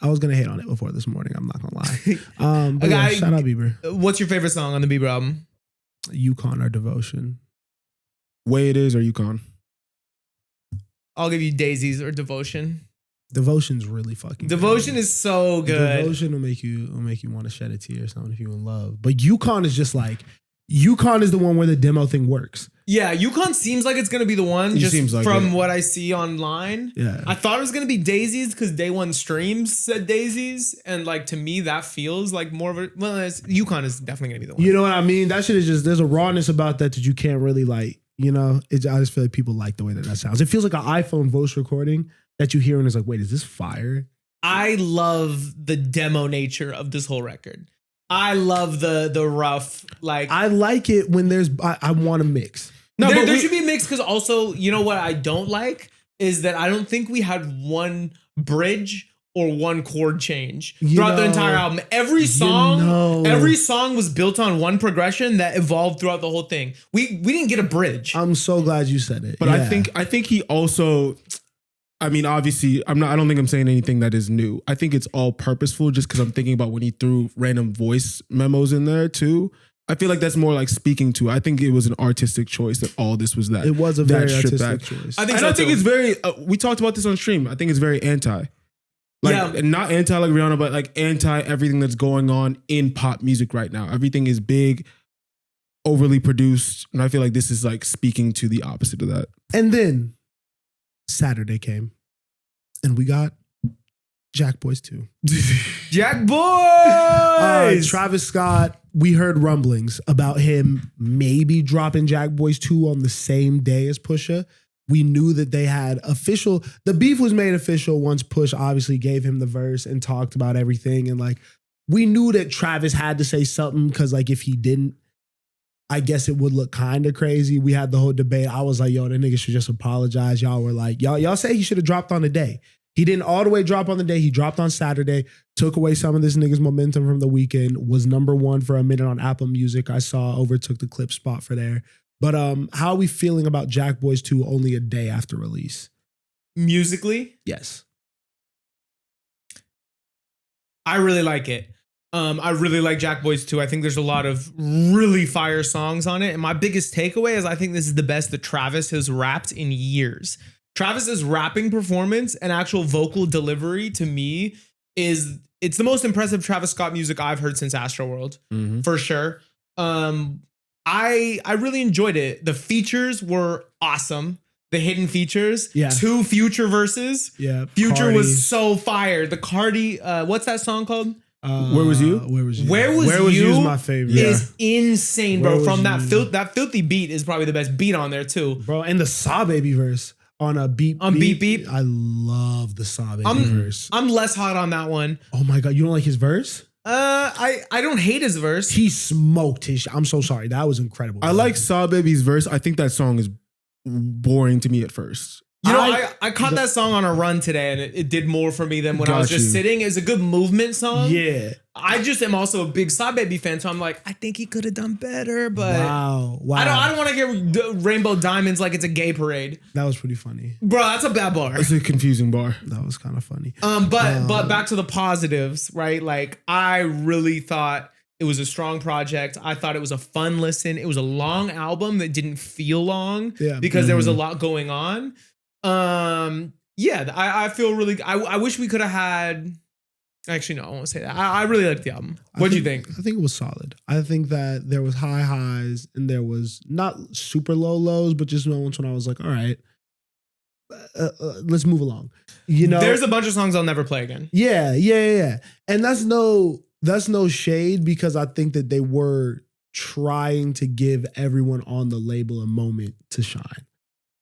S1: Before this morning. I'm not gonna lie. But
S2: Okay,
S1: yeah, shout out Bieber.
S2: What's your favorite song on the Bieber album?
S1: Yukon or Devotion.
S3: Way It Is or Yukon?
S2: I'll give you Daisies or Devotion.
S1: Devotion's really fucking
S2: Devotion
S1: good.
S2: is so good.
S1: Devotion will make you want to shed a tear or something if you're in love. But Yukon is just like Yukon is the one where the demo thing works.
S2: Yeah, Yukon seems like it's gonna be the one. Just
S3: seems like
S2: from
S3: it.
S2: what I see online.
S1: Yeah.
S2: I thought it was gonna be Daisies because day one streams said Daisies, and like to me that feels like more of a Yukon is definitely gonna be the one.
S1: You know what I mean? That shit is just there's a rawness about that you can't really like. You know, I just feel like people like the way that sounds. It feels like an iPhone voice recording that you hear and it's like, wait, is this fire?
S2: I love the demo nature of this whole record. I love the rough, like
S1: I like it when I want to mix.
S3: No,
S2: there should be a mix because also, you know what I don't like is that I don't think we had one bridge or one chord change throughout the entire album. Every song was built on one progression that evolved throughout the whole thing. We didn't get a bridge.
S1: I'm so glad you said it.
S3: But
S1: yeah.
S3: I think he also, I mean, obviously, I don't think I'm saying anything that is new. I think it's all purposeful just because I'm thinking about when he threw random voice memos in there too. I feel like that's more like speaking to. I think it was an artistic choice that all this was that.
S1: It was a
S3: that
S1: very
S3: stripped
S1: artistic
S3: back.
S1: choice.
S2: I think
S3: And
S2: so
S3: I think
S2: too.
S3: it's very, we talked about this on stream. I think it's very anti. Like, not anti like Rihanna, but like anti everything that's going on in pop music right now. Everything is big, overly produced. And I feel like this is like speaking to the opposite of that.
S1: And then Saturday came and we got Jackboys 2.
S2: Jackboys!
S1: Travis Scott, we heard rumblings about him maybe dropping Jackboys 2 on the same day as Pusha. We knew that they had the beef was made official once Push obviously gave him the verse and talked about everything and like we knew that Travis had to say something because like if he didn't, I guess it would look kind of crazy. We had the whole debate. I was like, yo, that nigga should just apologize. Y'all were like, y'all say he should have dropped on the day. He didn't all the way drop on the day. He dropped on Saturday, took away some of this nigga's momentum from the weekend, was number one for a minute on Apple Music. I saw overtook the Clipse spot for there. But how are we feeling about Jackboys 2 only a day after release?
S2: Musically?
S1: Yes.
S2: I really like it. I really like Jackboys 2. I think there's a lot of really fire songs on it. And my biggest takeaway is I think this is the best that Travis has rapped in years. Travis's rapping performance and actual vocal delivery to me it's the most impressive Travis Scott music I've heard since Astroworld, for sure. I really enjoyed it. The features were awesome. The hidden features, 2 Future verses.
S1: Yeah,
S2: Future
S1: Cardi.
S2: was so fire. The Cardi, what's that song called?
S3: Where Was You?
S1: Where Was You?
S2: Where Was You
S1: is my favorite.
S2: is insane, bro.
S1: Where
S2: From
S1: Was
S2: that
S1: You?
S2: that filthy beat is probably the best beat on there too.
S1: Bro, and the Saw Baby verse on a beat.
S2: Beep.
S1: I love the Saw Baby verse.
S2: I'm less hot on that one.
S1: Oh my God, you don't like his verse?
S2: I don't hate his verse.
S1: He smoked his I'm so sorry. That was incredible.
S3: I like Saw Baby's verse. I think that song is boring to me at first.
S2: You know, I caught that song on a run today, and it did more for me than when I was just sitting. It's a good movement song.
S1: Yeah.
S2: I just am also a big Saw Baby fan, so I'm like, I think he could have done better, but
S1: Wow.
S2: I don't want to hear Rainbow Diamonds like it's a gay parade.
S1: That was pretty funny.
S2: Bro, that's a bad bar.
S3: It's a confusing bar.
S1: That was kind of funny.
S2: But back to the positives, right? Like I really thought it was a strong project. I thought it was a fun listen. It was a long album that didn't feel long because there was a lot going on. I feel really. I wish we could have had. Actually, no, I won't say that. I really liked the album. What do you think?
S1: I think it was solid. I think that there was high highs and there was not super low lows, but just moments when I was like, all right, let's move along. You know,
S2: there's a bunch of songs I'll never play again.
S1: Yeah. And that's no shade because I think that they were trying to give everyone on the label a moment to shine.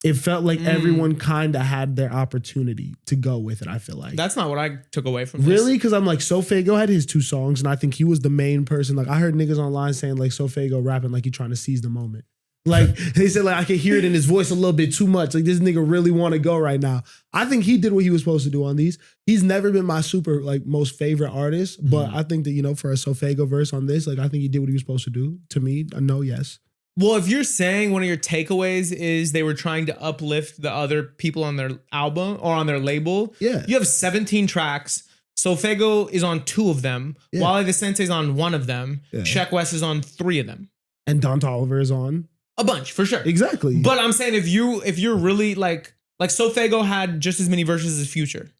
S1: It felt like everyone kind of had their opportunity to go with it, I feel like.
S2: That's not what I took away from this.
S1: Really? Because I'm like, Sofego had his 2 songs, and I think he was the main person. Like, I heard niggas online saying, like, Sofego rapping like he trying to seize the moment. Like, they said, like, I could hear it in his voice a little bit too much. Like, this nigga really want to go right now. I think he did what he was supposed to do on these. He's never been my super, like, most favorite artist, but I think that, you know, for a Sofego verse on this, like, I think he did what he was supposed to do. To me, a no, yes.
S2: Well, if you're saying one of your takeaways is they were trying to uplift the other people on their album or on their label, you have 17 tracks. Sofego is on 2 of them. Wale the Sensei is on 1 of them. Sheck West is on 3 of them.
S1: And Don Toliver is on
S2: a bunch for sure.
S1: Exactly.
S2: But I'm saying if you're really like Sofego had just as many verses as Future.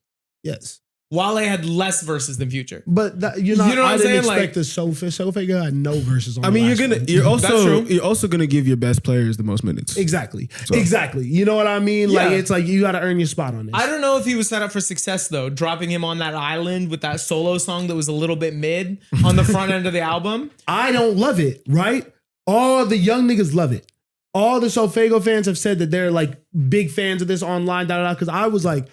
S1: Yes.
S2: Wale had less verses than Future.
S1: But that, you know what I didn't expect the Sofego had no verses on.
S3: I mean, you're also gonna give your best players the most minutes.
S1: Exactly. You know what I mean?
S2: Yeah.
S1: Like it's like you got to earn your spot on this.
S2: I don't know if he was set up for success though. Dropping him on that island with that solo song that was a little bit mid on the front end of the album.
S1: I don't love it. Right? All the young niggas love it. All the Sofego fans have said that they're like big fans of this online. Because I was like,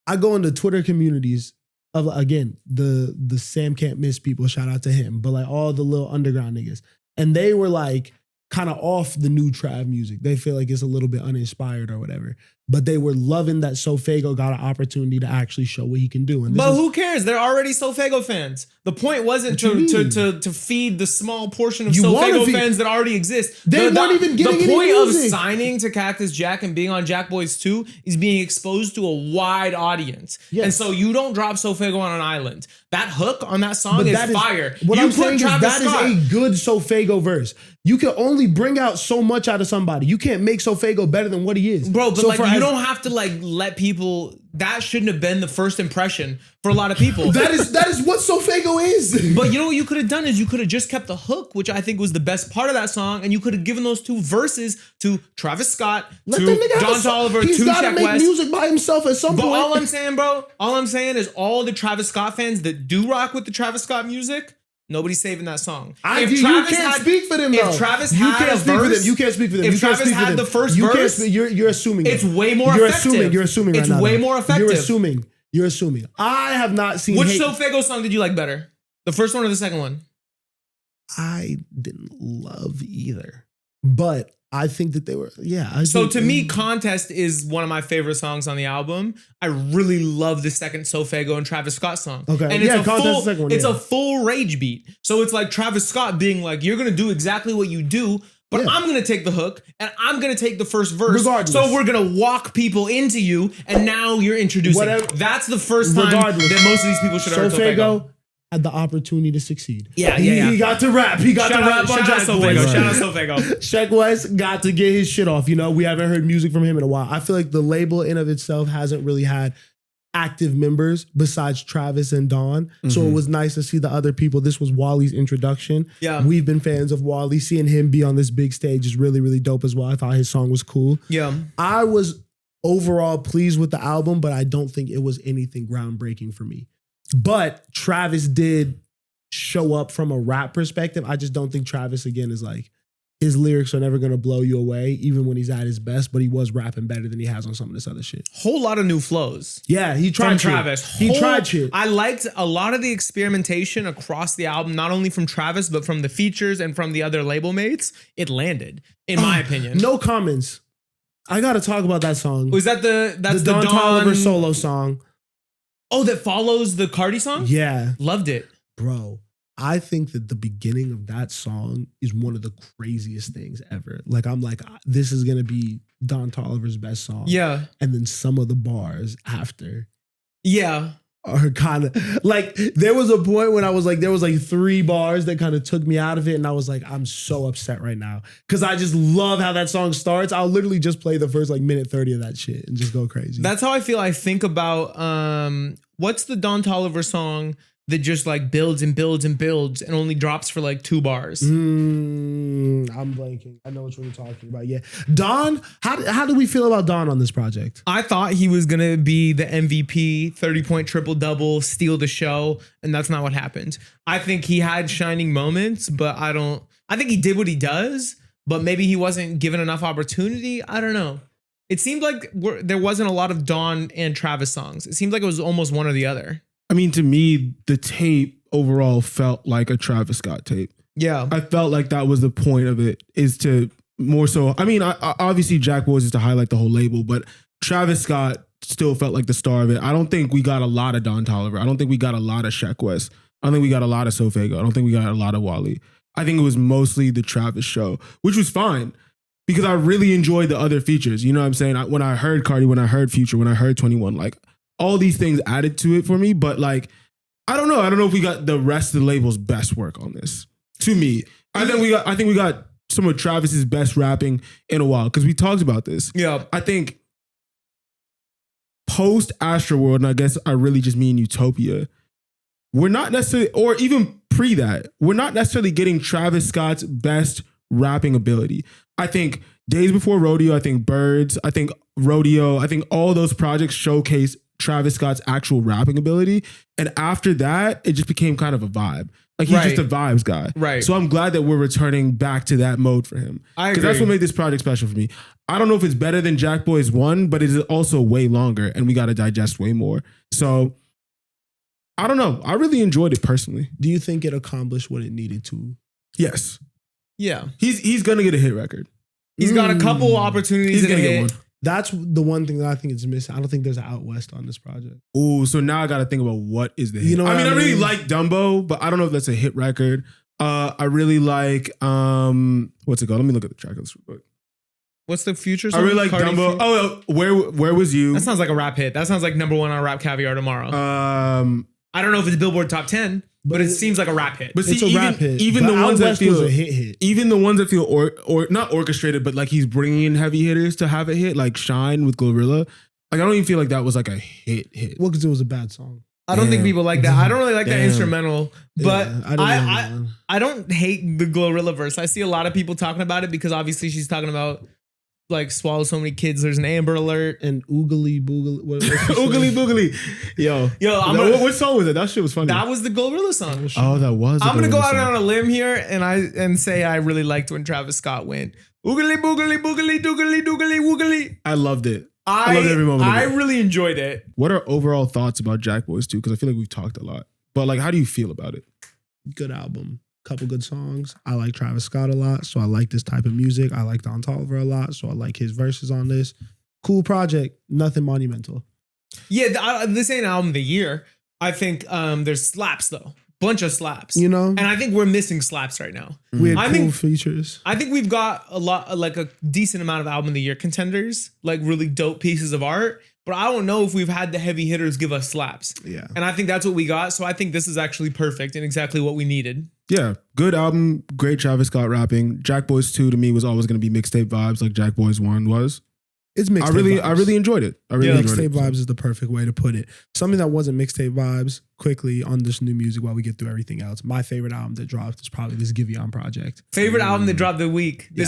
S1: I go into Twitter communities. Of again, the Sam Can't Miss people, shout out to him, but like all the little underground niggas. And they were like kind of off the new trap music. They feel like it's a little bit uninspired or whatever. But they were loving that Sofego got an opportunity to actually show what he can do. And
S2: but who cares? They're already Sofego fans. The point wasn't to feed the small portion of Sofego fans that already exist.
S1: They weren't even getting any
S2: The point of
S1: music.
S2: signing to Cactus Jack and being on Jackboys 2 is being exposed to a wide audience.
S1: Yes.
S2: And so you don't drop Sofego on an island. That hook on that song is fire.
S1: What
S2: you
S1: I'm saying is that
S2: Scott,
S1: is a good Sofego verse. You can only bring out so much out of somebody. You can't make Sofego better than what he is.
S2: Bro, but you don't have to like let people. That shouldn't have been the first impression for a lot of people.
S1: that is what Sofego is.
S2: But you know what you could have done is you could have just kept the hook, which I think was the best part of that song, and you could have given those 2 verses to Travis Scott, to Don Toliver, to
S1: He's got to
S2: Sheck
S1: make
S2: West.
S1: music by himself at some point.
S2: But all I'm saying is all the Travis Scott fans that do rock with the Travis Scott music, nobody's saving that song.
S1: You can't speak for them, though.
S2: If Travis had a verse,
S1: you can't speak for them.
S2: If Travis had the first verse,
S1: you're assuming.
S2: It's way more effective.
S1: You're assuming right now.
S2: It's way more effective.
S1: You're assuming. I have not seen.
S2: Which Sofego song did you like better? The first one or the second one?
S1: I didn't love either, but I think that they were,
S2: So to me, Contest is one of my favorite songs on the album. I really love the second Sofego and Travis Scott song.
S1: Okay.
S2: And it's
S1: Contest
S2: full,
S1: is the second one,
S2: it's a full rage beat. So it's like Travis Scott being like, you're going to do exactly what you do, but I'm going to take the hook and I'm going to take the first verse.
S1: Regardless.
S2: So we're going to walk people into you and now you're introducing. That's the first time that most of these people should have heard Sofego.
S1: Had the opportunity to succeed.
S2: Yeah.
S1: He got to rap. He got to rap on Jackboys.
S2: Shout out Sofego.
S1: Sheck West got to get his shit off. You know, we haven't heard music from him in a while. I feel like the label in of itself hasn't really had active members besides Travis and Don. So it was nice to see the other people. This was Wally's introduction.
S2: Yeah.
S1: We've been fans of Wally. Seeing him be on this big stage is really, really dope as well. I thought his song was cool.
S2: Yeah.
S1: I was overall pleased with the album, but I don't think it was anything groundbreaking for me. But Travis did show up from a rap perspective. I just don't think Travis, again, is like, his lyrics are never going to blow you away, even when he's at his best, but he was rapping better than he has on some of this other shit.
S2: Whole lot of new flows.
S1: Yeah, he tried
S2: from
S1: shit.
S2: Travis.
S1: He tried shit.
S2: I liked a lot of the experimentation across the album, not only from Travis, but from the features and from the other label mates. It landed, in my opinion.
S1: No comments. I got to talk about that song.
S2: Was that the
S1: Don Toliver solo song?
S2: Oh, that follows the Cardi song?
S1: Yeah.
S2: Loved it.
S1: Bro, I think that the beginning of that song is one of the craziest things ever. Like, I'm like, this is going to be Don Toliver's best song.
S2: Yeah.
S1: And then some of the bars after.
S2: Yeah.
S1: Are kind of like, there was a point when I was like, there was like 3 bars that kind of took me out of it. And I was like, I'm so upset right now. Cause I just love how that song starts. I'll literally just play the first like minute 30 of that shit and just go crazy.
S2: That's how I feel. I think about, what's the Don Toliver song that just like builds and builds and builds and only drops for like 2 bars?
S1: I'm blanking. I know which one you're talking about. Yeah. Don, how do we feel about Don on this project?
S2: I thought he was going to be the MVP, 30-point triple-double, steal the show, and that's not what happened. I think he had shining moments, but I think he did what he does, but maybe he wasn't given enough opportunity. I don't know. It seemed like there wasn't a lot of Don and Travis songs. It seemed like it was almost one or the other.
S3: I mean, to me, the tape overall felt like a Travis Scott tape.
S2: Yeah.
S3: I felt like that was the point of it, is to more so, I mean, obviously Jackboys is to highlight the whole label, but Travis Scott still felt like the star of it. I don't think we got a lot of Don Toliver. I don't think we got a lot of Sheck West. I don't think we got a lot of Sofego. I don't think we got a lot of Wally. I think it was mostly the Travis show, which was fine because I really enjoyed the other features. You know what I'm saying? When I heard Cardi, when I heard Future, when I heard 21, like all these things added to it for me. But like, I don't know. I don't know if we got the rest of the label's best work on this. To me, I think we got some of Travis's best rapping in a while because we talked about this.
S2: Yeah.
S3: I think post Astroworld, and I guess I really just mean Utopia, we're not necessarily, or even pre that, we're not necessarily getting Travis Scott's best rapping ability. I think Days Before Rodeo, I think Birds, I think Rodeo, I think all those projects showcase Travis Scott's actual rapping ability. And after that, it just became kind of a vibe. Like he's just a vibes guy.
S2: Right.
S3: So I'm glad that we're returning back to that mode for him. Because that's what made this project special for me. I don't know if it's better than Jackboys 1, but it is also way longer and we got to digest way more. So I don't know. I really enjoyed it personally.
S1: Do you think it accomplished what it needed to?
S3: Yes.
S2: Yeah.
S3: He's going to get a hit record.
S2: He's got a couple opportunities.
S3: He's going to get one.
S1: That's the one thing that I think is missing. I don't think there's an Out West on this project.
S3: Ooh, so now I got to think about what is the hit.
S1: You know,
S3: I really like Dumbo, but I don't know if that's a hit record. I really like what's it called? Let me look at the track list real quick.
S2: What's the Future
S3: song? I really like
S2: Cardi
S3: Dumbo. Oh, where was you?
S2: That sounds like a rap hit. That sounds like #1 on Rap Caviar tomorrow. I don't know if it's Billboard Top 10, but it seems like a rap hit.
S3: But see,
S1: it's a rap hit.
S3: Even
S1: but
S3: the ones that feel
S1: a hit.
S3: Even the ones that feel or not orchestrated, but like he's bringing in heavy hitters to have a hit, like Shine with Glorilla. Like I don't even feel like that was like a hit.
S1: Well, because it was a bad song.
S2: I don't think people like that. I don't really like that instrumental, but
S1: yeah,
S2: I don't hate the Glorilla verse. I see a lot of people talking about it because obviously she's talking about like swallow so many kids. There's an Amber Alert
S1: and oogly boogly.
S3: Oogly boogly. Yo, what song was it? That shit was funny.
S2: That was the Glorilla song.
S3: Oh, that was.
S2: I'm gonna go out on a limb here and say I really liked when Travis Scott went oogly boogly boogly doogly doogly woogly.
S3: I loved it. I loved every moment.
S2: I really enjoyed it.
S3: What are overall thoughts about Jackboys 2? Because I feel like we've talked a lot, but like, how do you feel about it?
S1: Good album. Couple good songs. I like Travis Scott a lot, so I like this type of music. I like Don Toliver a lot, so I like his verses on this. Cool project. Nothing monumental.
S2: Yeah, this ain't album of the year. I think there's slaps though. Bunch of slaps.
S1: You know?
S2: And I think we're missing slaps right now.
S1: We had
S2: I
S1: cool
S2: think-
S1: features.
S2: I think we've got a lot, like a decent amount of album of the year contenders, like really dope pieces of art. But I don't know if we've had the heavy hitters give us slaps.
S1: Yeah.
S2: And I think that's what we got. So I think this is actually perfect and exactly what we needed.
S3: Yeah, good album, great Travis Scott rapping. Jackboys 2 to me was always going to be mixtape vibes like Jackboys 1 was.
S1: It's mixtape vibes.
S3: I really enjoyed it. I really enjoyed
S1: Mixtape
S3: it.
S1: vibes is the perfect way to put it. Something that wasn't mixtape vibes, quickly on this new music while we get through everything else. My favorite album that dropped is probably this Giveon project.
S2: Favorite album that dropped this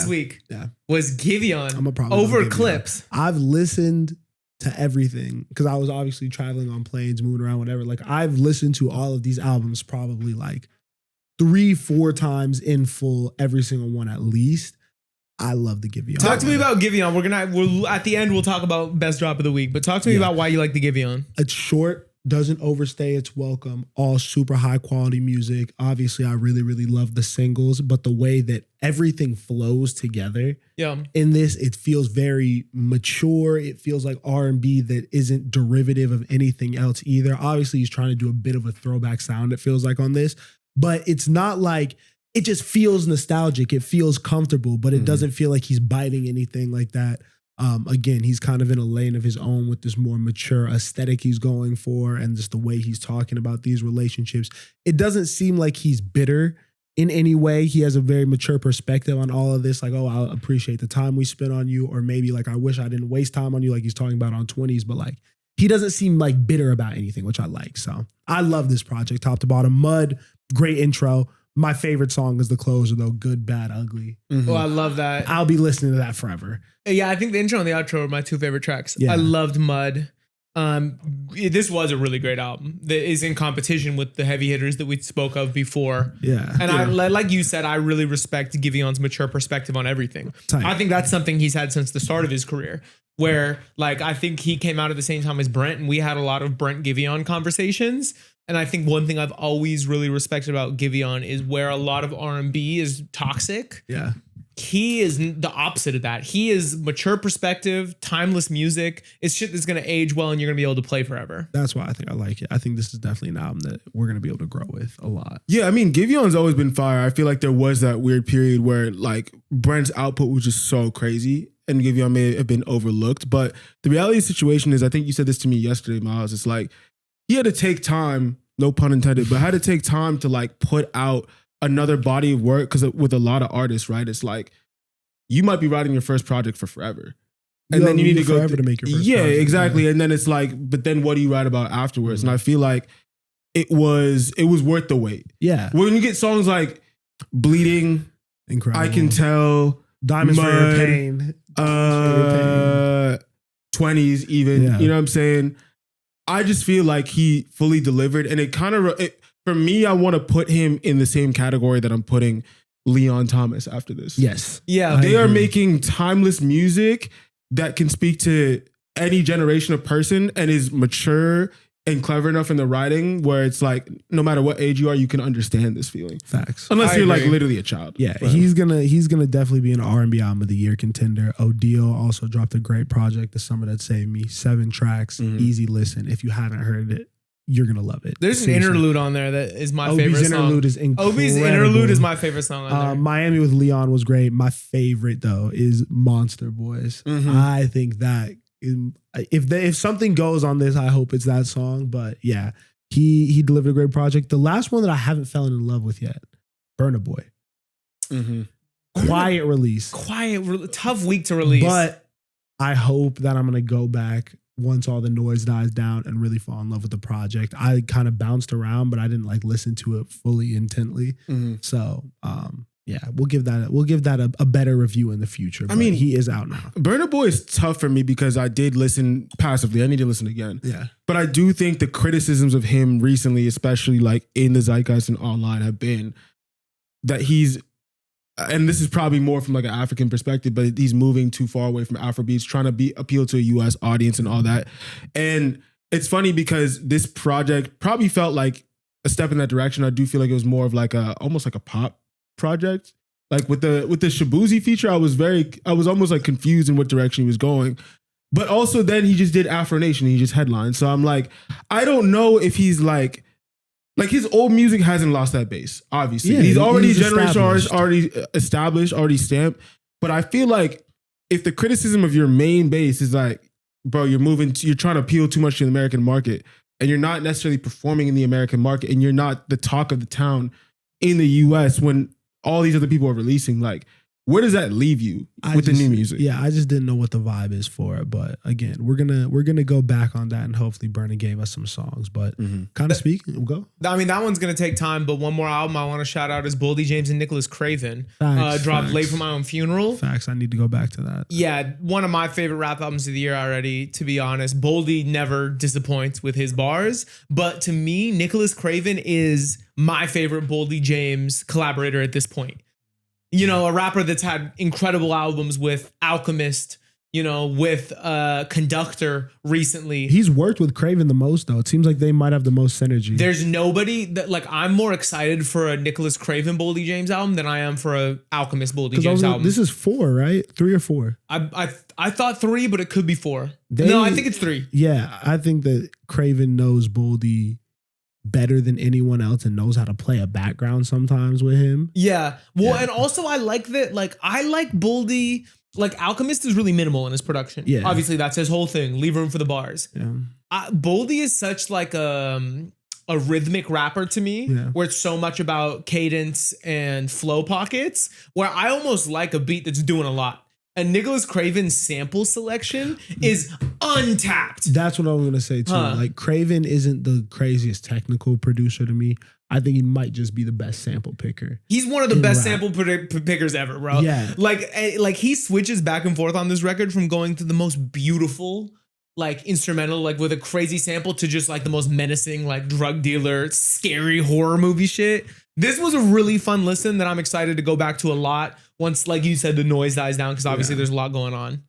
S2: week
S1: Yeah.
S2: was Giveon
S1: I'm a problem
S2: over
S1: with Giveon.
S2: Clipse.
S1: I've listened to everything because I was obviously traveling on planes, moving around, whatever. Like I've listened to all of these albums probably like 3-4 times in full, every single one at least. I love the Giveon.
S2: Talk to me about Giveon. We're at the end. We'll talk about best drop of the week. But talk to me about why you like the Giveon.
S1: It's short, doesn't overstay its welcome. All super high quality music. Obviously, I really, really love the singles, but the way that everything flows together
S2: Yeah.
S1: in this, it feels very mature. It feels like R&B that isn't derivative of anything else either. Obviously, he's trying to do a bit of a throwback sound, it feels like on this, but it's not like it just feels nostalgic. It feels comfortable, but it doesn't feel like he's biting anything like that. Again, he's kind of in a lane of his own with this more mature aesthetic he's going for and just the way he's talking about these relationships. It doesn't seem like he's bitter in any way. He has a very mature perspective on all of this. Like, oh, I appreciate the time we spent on you. Or maybe like, I wish I didn't waste time on you, like he's talking about on 20s. But like, he doesn't seem like bitter about anything, which I like. So I love this project top to bottom. Mud, great intro. My favorite song is the closer though, Good, Bad, Ugly.
S2: Oh, I love that.
S1: I'll be listening to that forever.
S2: Yeah, I think the intro and the outro are my two favorite tracks.
S1: Yeah.
S2: I loved Mud. This was a really great album that is in competition with the heavy hitters that we spoke of before.
S1: Yeah.
S2: And I, like you said, I really respect Giveon's mature perspective on everything.
S1: Tight.
S2: I think that's something he's had since the start of his career, where like I think he came out at the same time as Brent, and we had a lot of Brent Giveon conversations. And I think one thing I've always really respected about Giveon is where a lot of R&B is toxic.
S1: Yeah.
S2: He is the opposite of that. He is mature perspective, timeless music. It's shit that's going to age well and you're going to be able to play forever.
S1: That's why I think I like it. I think this is definitely an album that we're going to be able to grow with a lot.
S3: Yeah, I mean, Giveon's always been fire. I feel like there was that weird period where like Brent's output was just so crazy and Giveon may have been overlooked. But the reality of the situation is, I think you said this to me yesterday, Miles. It's like he had to take time, no pun intended, but had to take time to like put out another body of work. Because with a lot of artists, right, it's like you might be writing your first project for forever. And then you need to go
S1: forever to make your first
S3: yeah,
S1: project.
S3: exactly. And then it's like, but then what do you write about afterwards? And I feel like it was worth the wait.
S1: Yeah.
S3: When you get songs like Bleeding,
S1: Incredible.
S3: I Can Tell,
S1: Diamonds for Your
S3: Mud,
S1: Pain. Diamonds for Your Pain.
S3: 20s even,
S1: Yeah.
S3: you know what I'm saying? I just feel like he fully delivered, and it kind of, for me, I want to put him in the same category that I'm putting Leon Thomas after this.
S1: Yes.
S2: Yeah.
S1: I
S3: They are
S1: agree.
S3: making timeless music that can speak to any generation of person and is mature and clever enough in the writing where it's like, no matter what age you are, you can understand this feeling.
S1: Facts.
S3: Unless
S2: I
S3: you're like
S2: agree.
S3: literally a child.
S1: Yeah,
S3: But-
S1: he's gonna definitely be an R&B album of the year contender. Odile also dropped a great project, The Summer That Saved Me. 7 tracks,
S3: Mhm.
S1: easy listen. If you haven't heard it, you're gonna love it.
S2: There's an
S1: Seriously.
S2: interlude on there that is my
S1: Obi's
S2: favorite
S1: interlude
S2: song.
S1: is incredible.
S2: Obi's interlude is my favorite song on there.
S1: Miami with Leon was great. My favorite though is Monster Boys.
S3: Mhm.
S1: I think that if something goes on this, I hope it's that song. But yeah, he delivered a great project. The last one that I haven't fallen in love with yet, Burna Boy.
S3: Mhm.
S1: Quiet release.
S2: Tough week to release.
S1: But I hope that I'm gonna go back once all the noise dies down and really fall in love with the project. I kind of bounced around, but I didn't like listen to it fully intently.
S3: Mhm.
S1: So yeah, we'll give that a better review in the future. But
S3: mean-
S1: he is out now.
S3: Burna Boy is tough for me because I did listen passively. I need to listen again.
S1: Yeah.
S3: But I do think the criticisms of him recently, especially like in the zeitgeist and online, have been that he's, and this is probably more from like an African perspective, but he's moving too far away from Afrobeats, trying to appeal to a US audience and all that. And it's funny because this project probably felt like a step in that direction. I do feel like it was more of like almost like a pop project. Like with the Shabuzi feature, I was almost like confused in what direction he was going. But also then he just did Afro Nation. He just headlined. So I'm like, I don't know if he's like his old music hasn't lost that base. Obviously,
S1: Yeah,
S3: he's already
S1: he's
S3: generation artist,
S1: established.
S3: already established, already stamped. But I feel like if the criticism of your main base is like, bro, you're trying to appeal too much to the American market, and you're not necessarily performing in the American market, and you're not the talk of the town in the US when all these other people are releasing, like, where does that leave you with the new music?
S1: Yeah, I just didn't know what the vibe is for it. But again, we're gonna go back on that, and hopefully Burna gave us some songs. But kind of speaking, we'll go.
S2: I mean, that one's gonna take time, but one more album I want to shout out is Boldy James and Nicholas Craven.
S1: Facts,
S2: Dropped
S1: facts.
S2: Late for My Own Funeral.
S1: Facts. I need to go back to that.
S2: Yeah, one of my favorite rap albums of the year already, to be honest. Boldy never disappoints with his bars, but to me, Nicholas Craven is my favorite Boldy James collaborator at this point. You know, a rapper that's had incredible albums with Alchemist, you know, with Conductor recently.
S1: He's worked with Craven the most, though. It seems like they might have the most synergy.
S2: There's nobody that, like, I'm more excited for a Nicholas Craven Boldy James album than I am for a Alchemist Boldy James album.
S1: This is 4, right? 3 or 4.
S2: I thought 3, but it could be 4.
S1: They-
S2: No, I think it's 3.
S1: Yeah, I think that Craven knows Boldy better than anyone else and knows how to play a background sometimes with him.
S2: Yeah. Well,
S1: Yeah.
S2: and also I like that, like, I like Boldy. Like, Alchemist is really minimal in his production.
S1: Yeah.
S2: Obviously, that's his whole thing. Leave room for the bars.
S1: Yeah.
S2: Boldy is such like a rhythmic rapper to me,
S1: Yeah.
S2: where it's so much about cadence and flow pockets, where I almost like a beat that's doing a lot. And Nicholas Craven's sample selection is untapped.
S1: That's what I was gonna say too.
S2: Huh.
S1: Like Craven isn't the craziest technical producer to me. I think he might just be the best sample picker.
S2: He's one of the
S1: in
S2: best
S1: rap.
S2: sample pickers ever, bro.
S1: Yeah.
S2: Like he switches back and forth on this record from going to the most beautiful, like, instrumental, like with a crazy sample, to just like the most menacing, like, drug dealer, scary horror movie shit. This was a really fun listen that I'm excited to go back to a lot once, like you said, the noise dies down, because obviously there's a lot going on.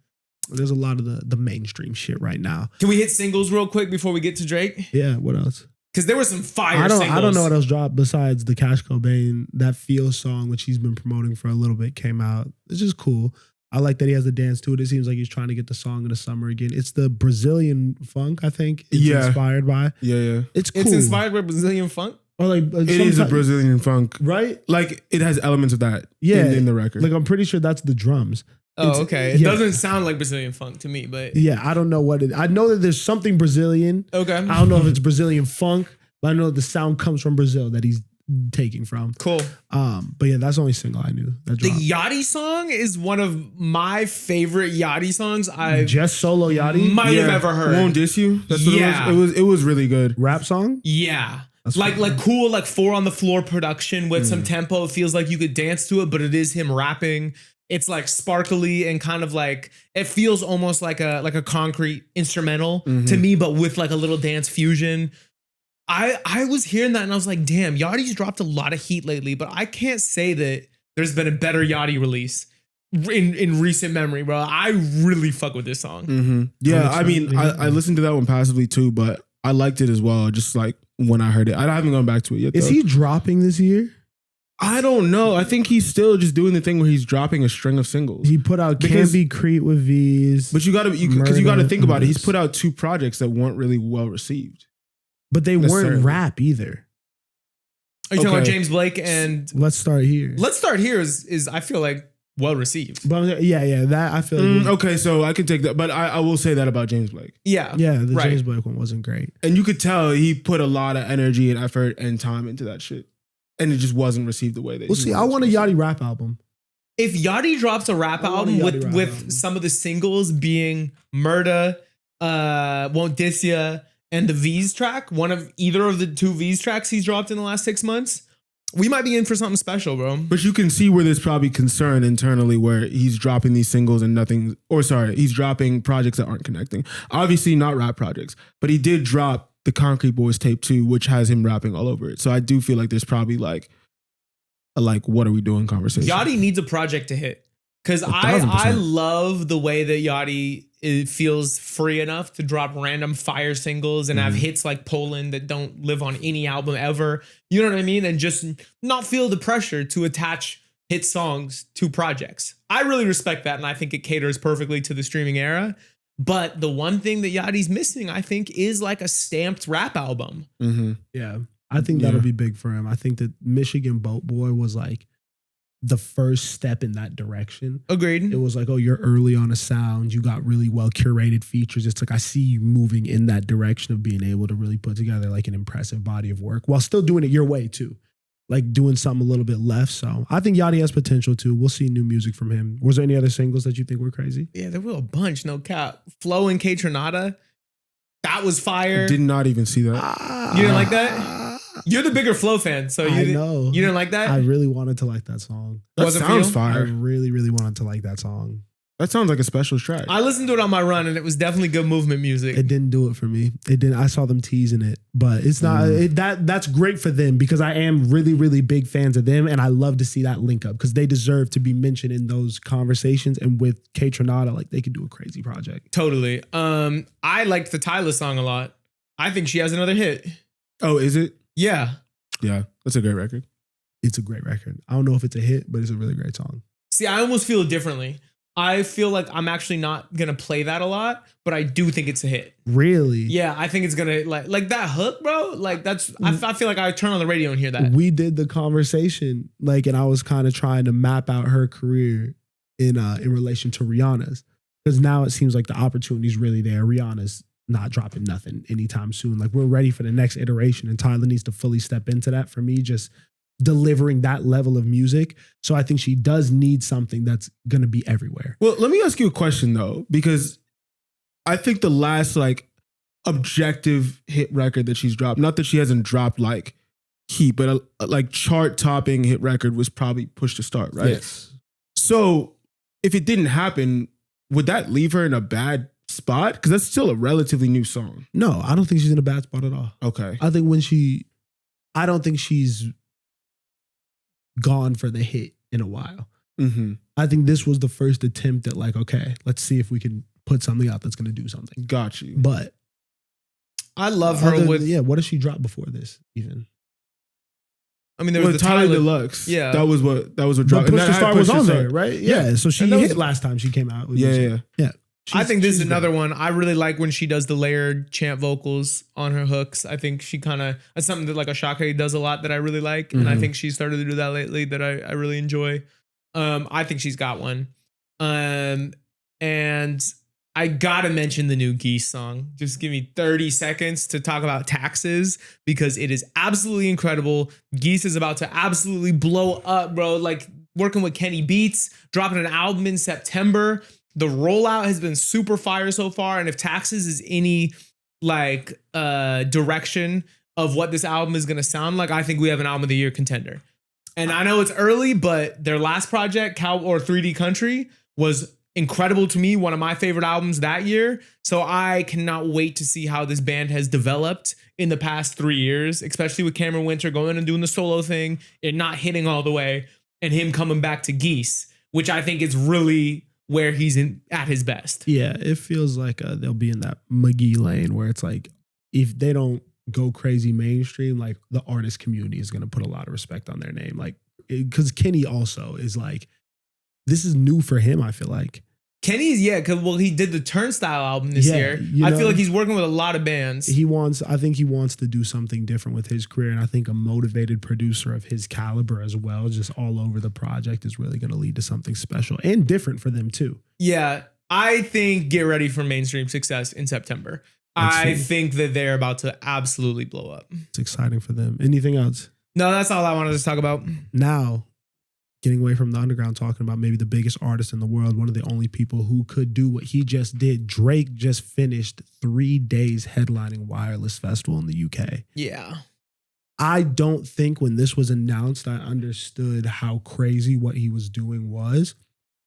S1: There's a lot of the mainstream shit right now.
S2: Can we hit singles real quick before we get to Drake?
S1: Yeah, what else?
S2: Because there were some fire
S1: I
S2: singles.
S1: don't know what else dropped besides the Cash Cobain. That Feel song, which he's been promoting for a little bit, came out. It's just cool. I like that he has a dance to it. It seems like he's trying to get the song in the summer again. It's the Brazilian funk, I think. It's inspired by.
S3: Yeah.
S1: It's cool.
S2: It's inspired by Brazilian funk.
S1: Or like
S3: It is a Brazilian funk.
S1: right?
S3: Like, it has elements of that
S1: Yeah,
S3: in the record.
S1: Like I'm pretty sure that's the drums.
S2: Oh, okay. It
S1: yeah.
S2: doesn't sound like Brazilian funk to me, but
S1: Yeah, I don't know what it. I know that there's something Brazilian.
S2: okay.
S1: I don't know if it's Brazilian funk, but I know the sound comes from Brazil that he's taking from.
S2: Cool.
S1: But yeah, that's the only single I knew that
S2: The
S1: dropped.
S2: Yachty song is one of my favorite Yachty songs I
S1: Just solo Yachty
S2: might have ever heard.
S3: Won't Diss You. That's what
S2: Yeah.
S3: it was. It was really good.
S1: rap song.
S2: Yeah.
S1: That's
S2: Like
S1: fine.
S2: cool, like 4 on the floor production with some tempo. It feels like you could dance to it, but it is him rapping. It's like sparkly and kind of like, it feels almost like a concrete instrumental to me, but with like a little dance fusion. I was hearing that and I was like, damn, Yachty's dropped a lot of heat lately, but I can't say that there's been a better Yachty release in recent memory, bro. I really fuck with this song.
S3: Yeah, I mean, I listened to that one passively too, but I liked it as well. Just like when I heard it, I haven't gone back to it yet.
S1: Is
S3: though.
S1: he dropping this year?
S3: I don't know. I think he's still just doing the thing where he's dropping a string of singles.
S1: He put out
S3: Because-
S1: Can Be Crete with V's,
S3: But you got to think about it. He's
S1: Murder.
S3: put out 2 projects that weren't really well received.
S1: but they weren't
S3: necessarily.
S1: rap either.
S2: Are you talking about
S3: Okay.
S2: James Blake? And
S1: Let's start here.
S2: Let's Start Here is I feel like well received.
S1: But yeah, that I feel like
S3: Okay, so I can take that, but I will say that about James Blake.
S2: Yeah.
S1: yeah, the
S2: Right.
S1: James Blake one wasn't great.
S3: And you could tell he put a lot of energy and effort and time into that shit, and it just wasn't received the way that.
S1: We'll
S3: he
S1: see. I
S3: was
S1: want a
S3: supposed
S1: Yachty rap album.
S2: If Yachty drops a rap
S1: I want a
S2: album
S1: Yachty
S2: with
S1: rap
S2: with
S1: album.
S2: some of the singles being Murda, Won't Diss Ya, and the V's track, one of either of the 2 V's tracks he's dropped in the last 6 months, we might be in for something special, bro.
S3: But you can see where there's probably concern internally where he's dropping these singles and nothing, or sorry, he's dropping projects that aren't connecting. Obviously not rap projects, but he did drop the Concrete Boys tape 2, which has him rapping all over it. So I do feel like there's probably like what are we doing conversation.
S2: Yachty needs a project to hit. Because I
S3: 1000%.
S2: love the way that Yachty it feels free enough to drop random fire singles and have hits like Poland that don't live on any album ever. You know what I mean? And just not feel the pressure to attach hit songs to projects. I really respect that, and I think it caters perfectly to the streaming era. But the one thing that Yachty's missing, I think, is like a stamped rap album.
S1: Yeah. I think that'll be big for him. I think that Michigan Boat Boy was like the first step in that direction.
S2: Agreed.
S1: It was like, oh, you're early on a sound. You got really well curated features. It's like, I see you moving in that direction of being able to really put together like an impressive body of work while still doing it your way too. Like doing something a little bit left. So I think Yachty has potential too. We'll see new music from him. Was there any other singles that you think were crazy?
S2: Yeah, there were a bunch, no cap. Flo and K Tronada. That was fire.
S3: Did not even see that.
S2: You didn't like that? You're the bigger Flo fan, so you
S1: know.
S2: You didn't like that?
S1: I really wanted to like that song.
S3: That sounds
S1: I
S3: fire.
S1: really, really wanted to like that song.
S3: That sounds like a special track.
S2: I listened to it on my run, and it was definitely good movement music.
S1: It didn't do it for me. It didn't. I saw them teasing it, but it's not. That's great for them because I am really, really big fans of them, and I love to see that link up because they deserve to be mentioned in those conversations. And with K Tronada, like they could do a crazy project.
S2: Totally. I liked the Tyla song a lot. I think she has another hit.
S3: Oh, is it?
S2: Yeah.
S3: Yeah, that's a great record.
S1: It's a great record. I don't know if it's a hit, but it's a really great song.
S2: See, I almost feel it differently. I feel like I'm actually not gonna play that a lot, but I do think it's a hit.
S1: Really?
S2: Yeah, I think it's gonna like that hook, bro. Like that's I feel like I turn on the radio and hear that.
S1: We did the conversation, like, and I was kind of trying to map out her career in relation to Rihanna's because now it seems like the opportunity is really there. Rihanna's not dropping nothing anytime soon. Like we're ready for the next iteration, and Tyla needs to fully step into that. For me, just delivering that level of music. So I think she does need something that's going to be everywhere.
S3: Well, let me ask you a question though, because I think the last like objective hit record that she's dropped, not that she hasn't dropped like heat, but a like chart topping hit record was probably Push to Start, right?
S1: Yes.
S3: So if it didn't happen, would that leave her in a bad spot? Because that's still a relatively new song.
S1: No, I don't think she's in a bad spot at all.
S3: Okay.
S1: I don't think she's gone for the hit in a while. I think this was the first attempt at like, okay, let's see if we can put something out that's going to do something.
S3: Got you.
S1: But
S2: I love her with
S1: what did she drop before this even?
S2: I mean, there was the
S3: Tyler
S2: Tyla
S3: Deluxe.
S2: Yeah,
S3: that was what
S1: But
S3: dropped.
S1: Push to Start was on there, right? Yeah. So she
S2: And that
S1: hit
S2: was-
S1: last time she came out. with
S3: Yeah,
S1: music.
S3: yeah.
S2: I think this is
S1: she's
S2: another
S1: great.
S2: one. I really like when she does the layered chant vocals on her hooks. I think she that's something that like Ashake does a lot that I really like. And I think she started to do that lately that I really enjoy. I think she's got one. And I gotta mention the new Geese song. Just give me 30 seconds to talk about Taxes because it is absolutely incredible. Geese is about to absolutely blow up, bro. Like working with Kenny Beats, dropping an album in September. The rollout has been super fire so far. And if Taxes is any like direction of what this album is gonna sound like, I think we have an album of the year contender. And I know it's early, but their last project, 3D Country, was incredible to me. One of my favorite albums that year. So I cannot wait to see how this band has developed in the past 3 years, especially with Cameron Winter going and doing the solo thing and not hitting all the way, and him coming back to Geese, which I think is really where he's at his best.
S1: Yeah, it feels like they'll be in that McGee lane where it's like if they don't go crazy mainstream, like the artist community is going to put a lot of respect on their name. Like, because Kenny also is like, this is new for him, I feel like.
S2: Kenny's, because he did the Turnstile album this year. I feel like he's working with a lot of bands.
S1: I think he wants to do something different with his career. And I think a motivated producer of his caliber as well, just all over the project, is really going to lead to something special and different for them too.
S2: Yeah, I think get ready for mainstream success in September. I think that they're about to absolutely blow up.
S1: It's exciting for them. Anything else?
S2: No, that's all I wanted to talk about.
S1: Now, getting away from the underground, talking about maybe the biggest artist in the world, one of the only people who could do what he just did. Drake just finished 3 days headlining Wireless Festival in the UK.
S2: Yeah.
S1: I don't think when this was announced, I understood how crazy what he was doing was.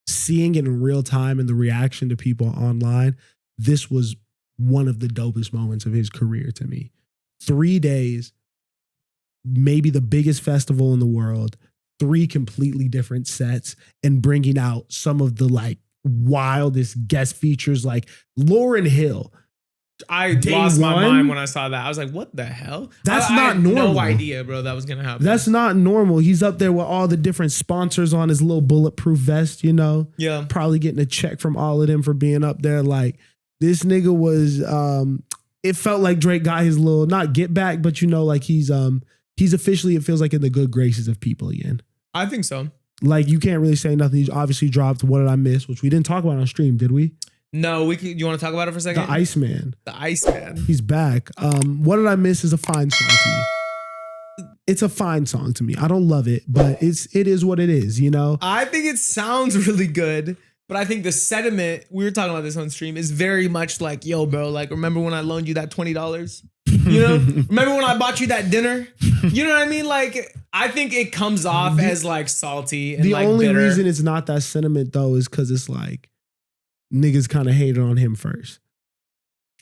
S1: Seeing it in real time and the reaction to people online, this was one of the dopest moments of his career to me. 3 days, maybe the biggest festival in the world, 3 completely different sets, and bringing out some of the like wildest guest features, like Lauryn Hill.
S2: I
S1: Day
S2: lost my
S1: one?
S2: mind when I saw that. I was like, what the hell?
S1: That's
S2: I
S1: not
S2: had
S1: normal.
S2: No idea, bro, that was gonna happen.
S1: That's not normal. He's up there with all the different sponsors on his little bulletproof vest, you know?
S2: Yeah.
S1: Probably getting a check from all of them for being up there. Like, this nigga was, it felt like Drake got his little, not get back, but you know, like he's officially, it feels like in the good graces of people again.
S2: I think so.
S1: Like, you can't really say nothing. He's obviously dropped What Did I Miss, which we didn't talk about on stream, did we?
S2: No, you want to talk about it for a second?
S1: The Iceman.
S2: The Iceman.
S1: He's back. What Did I Miss is a fine song to me. It's a fine song to me. I don't love it, but it is what it is, you know?
S2: I think it sounds really good, but I think the sentiment, we were talking about this on stream, is very much like, yo, bro, like, remember when I loaned you that $20? You know? Remember when I bought you that dinner? You know what I mean? Like, I think it comes off as like salty and
S1: the
S2: like
S1: only
S2: bitter.
S1: reason it's not that sentiment though is because it's like niggas kind of hated on him first.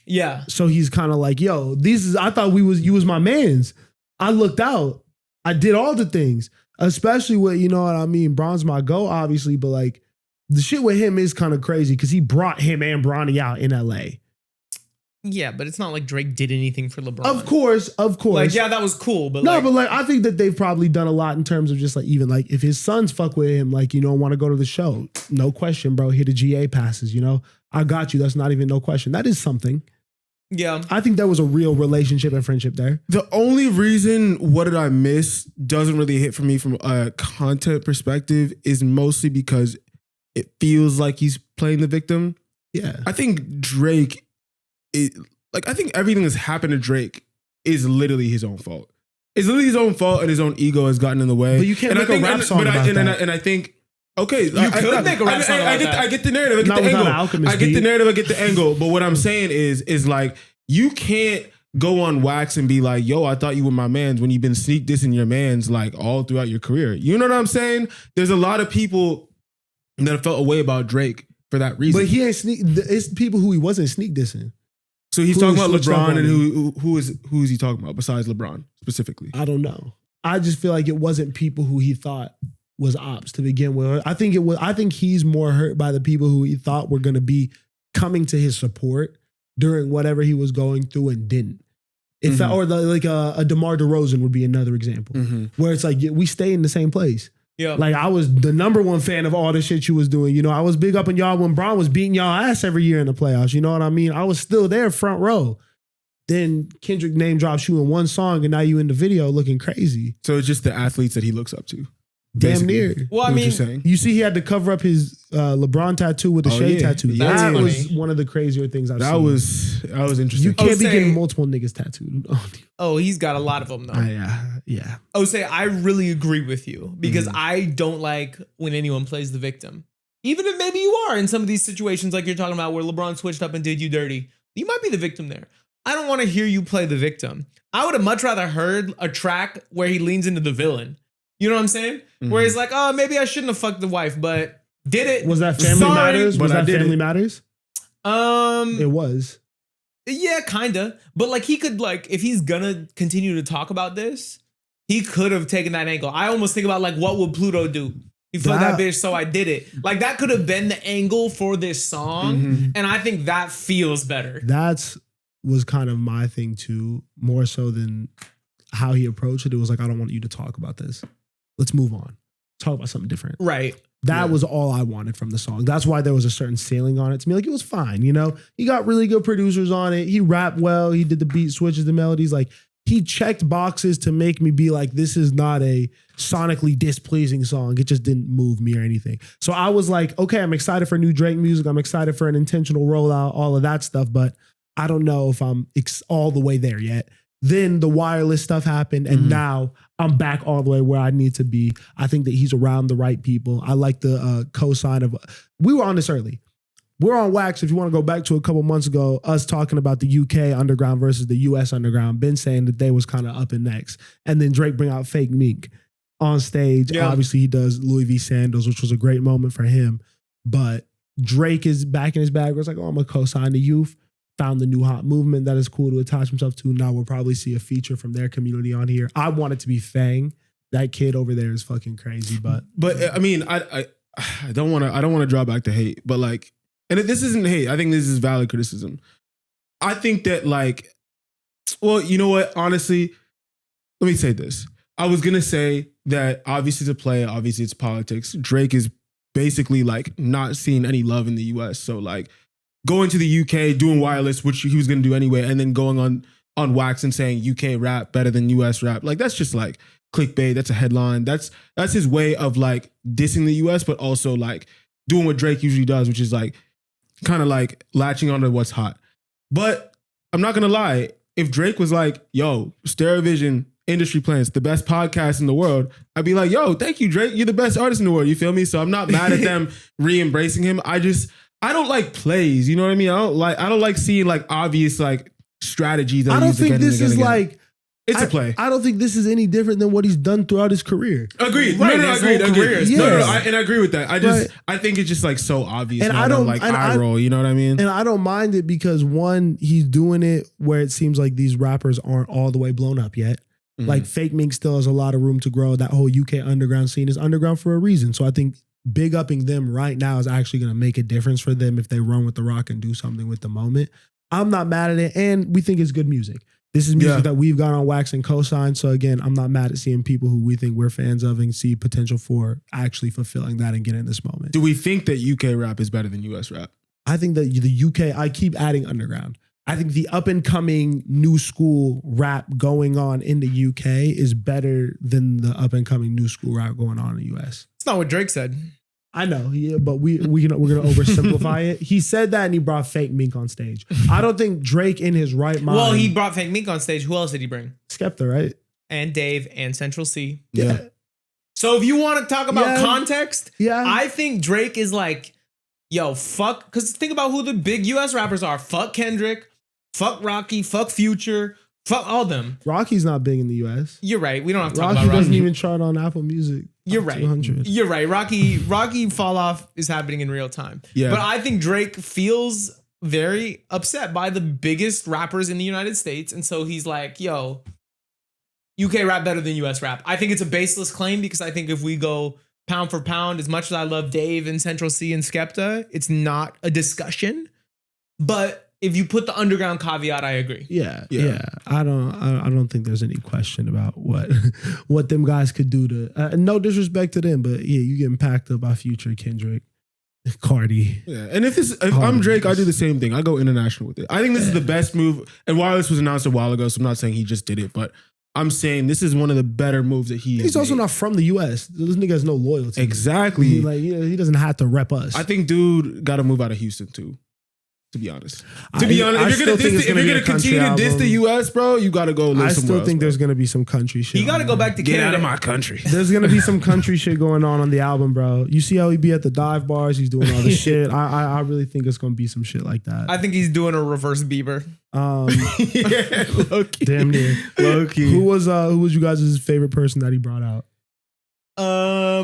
S2: Yeah.
S1: So he's kind of like, yo, I thought you was my mans. I looked out. I did all the things, especially with, you know what I mean? Bron's my go, obviously, but like the shit with him is kind of crazy because he brought him and Bronny out in LA.
S2: Yeah, but it's not like Drake did anything for LeBron.
S1: Of course.
S2: Like, yeah, that was cool, but
S1: no, but like I think that they've probably done a lot in terms of just like even like if his sons fuck with him, like, you know, want to go to the show, no question, bro. Here the GA passes, you know, I got you. That's not even no question. That is something.
S2: Yeah,
S1: I think there was a real relationship and friendship there.
S3: The only reason What Did I Miss doesn't really hit for me from a content perspective is mostly because it feels like he's playing the victim.
S1: Yeah,
S3: I think Drake. I think everything that's happened to Drake is literally his own fault. It's literally his own fault, and his own ego has gotten in the way.
S1: But you can't make a rap song about that.
S3: And I think, okay,
S2: you could make a rap song about that.
S3: I get the narrative. I get
S1: Not
S3: the
S1: without
S3: angle.
S1: an Alchemist
S3: I get the
S1: beat.
S3: narrative. I get the angle. But what I'm saying is like you can't go on wax and be like, yo, I thought you were my mans when you've been sneak dissing your mans like all throughout your career. You know what I'm saying? There's a lot of people that have felt a way about Drake for that reason.
S1: but he ain't sneak. It's people who he wasn't sneak dissing.
S3: So he's
S1: Who
S3: talking about
S1: switched up
S3: LeBron,
S1: on
S3: and who is he talking about besides LeBron specifically?
S1: I don't know. I just feel like it wasn't people who he thought was ops to begin with. I think he's more hurt by the people who he thought were going to be coming to his support during whatever he was going through and didn't. It felt, or like a DeMar DeRozan would be another example, where it's like we stay in the same place.
S2: Yeah.
S1: Like I was the number one fan of all the shit you was doing. You know, I was big up on y'all when Bron was beating y'all ass every year in the playoffs. You know what I mean? I was still there front row. Then Kendrick name drops you in one song and now you in the video looking crazy.
S3: So it's just the athletes that he looks up to.
S1: Damn
S3: basically.
S1: near.
S2: Well, I
S3: What
S2: mean,
S3: you're saying.
S1: You see he had to cover up his LeBron tattoo with the shade tattoo.
S3: That's
S1: That
S2: funny.
S1: was one of the crazier things I've
S3: That
S1: seen.
S3: was interesting.
S1: You can't be
S2: Osei-
S1: getting multiple niggas tattooed.
S2: oh, he's got a lot of them though.
S1: Yeah.
S2: Osei, I really agree with you because I don't like when anyone plays the victim. Even if maybe you are in some of these situations like you're talking about where LeBron switched up and did you dirty. You might be the victim there. I don't want to hear you play the victim. I would have much rather heard a track where he leans into the villain. You know what I'm saying? Where he's like, oh, maybe I shouldn't have fucked the wife, but did it.
S1: Was that Family
S2: Sorry,
S1: Matters?
S3: but
S1: Was
S3: I
S1: that
S3: did
S1: Family
S3: it.
S1: Matters? It was.
S2: Yeah, kinda. But like he could like if he's gonna continue to talk about this, he could have taken that angle. I almost think about like what would Pluto do? He fucked that bitch, so I did it. Like that could have been the angle for this song, and I think that feels better.
S1: That's was kind of my thing too, more so than how he approached it. It was like, I don't want you to talk about this. Let's move on. Talk about something different.
S2: Right.
S1: That was all I wanted from the song. That's why there was a certain ceiling on it to me. Like it was fine, you know? He got really good producers on it. He rapped well. He did the beat switches, the melodies. Like he checked boxes to make me be like, this is not a sonically displeasing song. It just didn't move me or anything. So I was like, okay, I'm excited for new Drake music. I'm excited for an intentional rollout, all of that stuff. But I don't know if I'm all the way there yet. Then the wireless stuff happened, and now I'm back all the way where I need to be. I think that he's around the right people. I like the cosign of. We were on this early. We're on wax. If you want to go back to a couple months ago, us talking about the UK underground versus the US underground. Ben saying that they was kind of up and next, and then Drake bring out Fake Meek on stage.
S2: Yeah.
S1: Obviously, he does Louis V. Sandals, which was a great moment for him. But Drake is back in his bag. Where it's like, oh, I'm gonna cosign the youth. Found the new hot movement that is cool to attach himself to. Now we'll probably see a feature from their community on here. I want it to be Fang. That kid over there is fucking crazy, but
S3: But I mean, I I don't want to draw back to hate, but like, and this isn't hate. I think this is valid criticism. I think that like, well, you know what? Honestly, let me say this. I was gonna say that obviously it's a play, obviously it's politics. Drake is basically like not seeing any love in the US. So like going to the UK, doing wireless, which he was gonna do anyway, and then going on Wax and saying UK rap better than US rap. Like that's just like clickbait. That's a headline. That's his way of like dissing the US, but also like doing what Drake usually does, which is like kind of like latching onto what's hot. But I'm not gonna lie, if Drake was like, yo, StereoVision, Industry Plants, the best podcast in the world, I'd be like, yo, thank you, Drake. You're the best artist in the world. You feel me? So I'm not mad at them re-embracing him. I don't like plays. You know what I mean? I don't like seeing like obvious like strategies.
S1: I don't think this is like,
S3: it's a play.
S1: I don't think this is any different than what he's done throughout his career.
S3: Agreed.
S2: Right,
S3: No, agreed.
S1: Yeah.
S3: No, and I agree with that. I think it's just like so obvious.
S1: And
S3: I don't like eye roll. You know what I mean?
S1: And I don't mind it because one, he's doing it where it seems like these rappers aren't all the way blown up yet. Mm-hmm. Like Fake Mink still has a lot of room to grow. That whole UK underground scene is underground for a reason. So I think big upping them right now is actually going to make a difference for them if they run with the rock and do something with the moment. I'm not mad at it. And we think it's good music. This is music that we've got on Wax and co-signed. So again, I'm not mad at seeing people who we think we're fans of and see potential for actually fulfilling that and getting this moment.
S3: Do we think that UK rap is better than US rap?
S1: I think that the UK, I keep adding underground. I think the up and coming new school rap going on in the UK is better than the up and coming new school rap going on in the US.
S2: It's not what Drake said.
S1: I know, yeah, but we're gonna oversimplify it. He said that and he brought Fake Mink on stage. I don't think Drake in his right mind.
S2: Well, he brought Fake Mink on stage. Who else did he bring?
S1: Skepta, right?
S2: And Dave and Central C.
S1: Yeah.
S2: So if you want to talk about context, I think Drake is like, yo, fuck, because think about who the big US rappers are. Fuck Kendrick, fuck Rocky, fuck Future, fuck all them.
S1: Rocky's not big in the US.
S2: You're right. We don't have to talk
S1: Rocky
S2: about Rocky.
S1: doesn't even chart on Apple Music.
S2: You're right.
S1: 200.
S2: You're right. Rocky fall off is happening in real time.
S3: Yeah.
S2: But I think Drake feels very upset by the biggest rappers in the United States. And so he's like, yo, UK rap better than US rap. I think it's a baseless claim because I think if we go pound for pound, as much as I love Dave and Central C and Skepta, it's not a discussion. But if you put the underground caveat, I agree.
S1: Yeah. I don't think there's any question about what them guys could do to. No disrespect to them, but yeah, you getting packed up by Future, Kendrick, Cardi.
S3: Yeah, and if I'm Drake, I do the same thing. I go international with it. I think this is the best move. And Wireless was announced a while ago, so I'm not saying he just did it, but I'm saying this is one of the better moves that he's
S1: also
S3: made.
S1: not from the US. This nigga has no loyalty.
S3: Exactly.
S1: He doesn't have to rep us.
S3: I think dude got to move out of Houston too. To be honest, if you're gonna continue to diss the US, bro, you gotta go.
S1: I still think there's gonna be some country shit.
S2: You gotta go back to Canada.
S3: Get out of my country.
S1: There's gonna be some country shit going on the album, bro. You see how he be at the dive bars? He's doing all this shit. I really think it's gonna be some shit like that.
S2: I think he's doing a reverse Bieber.
S3: Yeah, low-key.
S1: Damn near.
S3: Low-key.
S1: Who was you guys' favorite person that he brought out?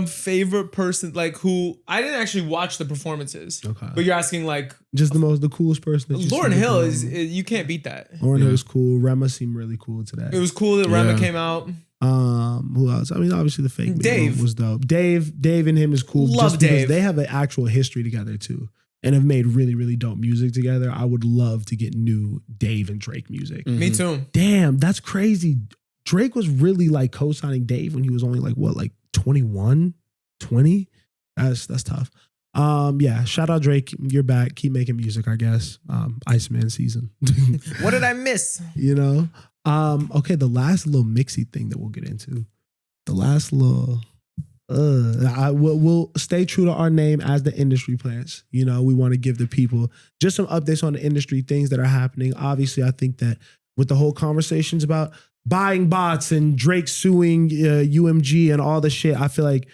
S2: Favorite person, like who I didn't actually watch the performances.
S1: Okay.
S2: But you're asking like
S1: just the coolest person. That
S2: Lauryn Hill is you can't beat that.
S1: Lauryn Hill was cool. Rema seemed really cool today.
S2: It was cool that Rema came out.
S1: Who else? I mean, obviously the fake
S2: Dave
S1: was dope. Dave and him is cool.
S2: Love
S1: just
S2: Dave.
S1: Because they have an actual history together too, and have made really, really dope music together. I would love to get new Dave and Drake music.
S3: Mm-hmm.
S2: Me too.
S1: Damn, that's crazy. Drake was really like co-signing Dave when he was only like 21, 20? That's tough. Yeah, shout out Drake. You're back. Keep making music, I guess. Iceman season.
S2: What did I miss?
S1: You know? Okay, the last little mixy thing that we'll get into. The last little we'll stay true to our name as the Industry Plants. You know, we want to give the people just some updates on the industry, things that are happening. Obviously, I think that with the whole conversations about buying bots and Drake suing UMG and all the shit, I feel like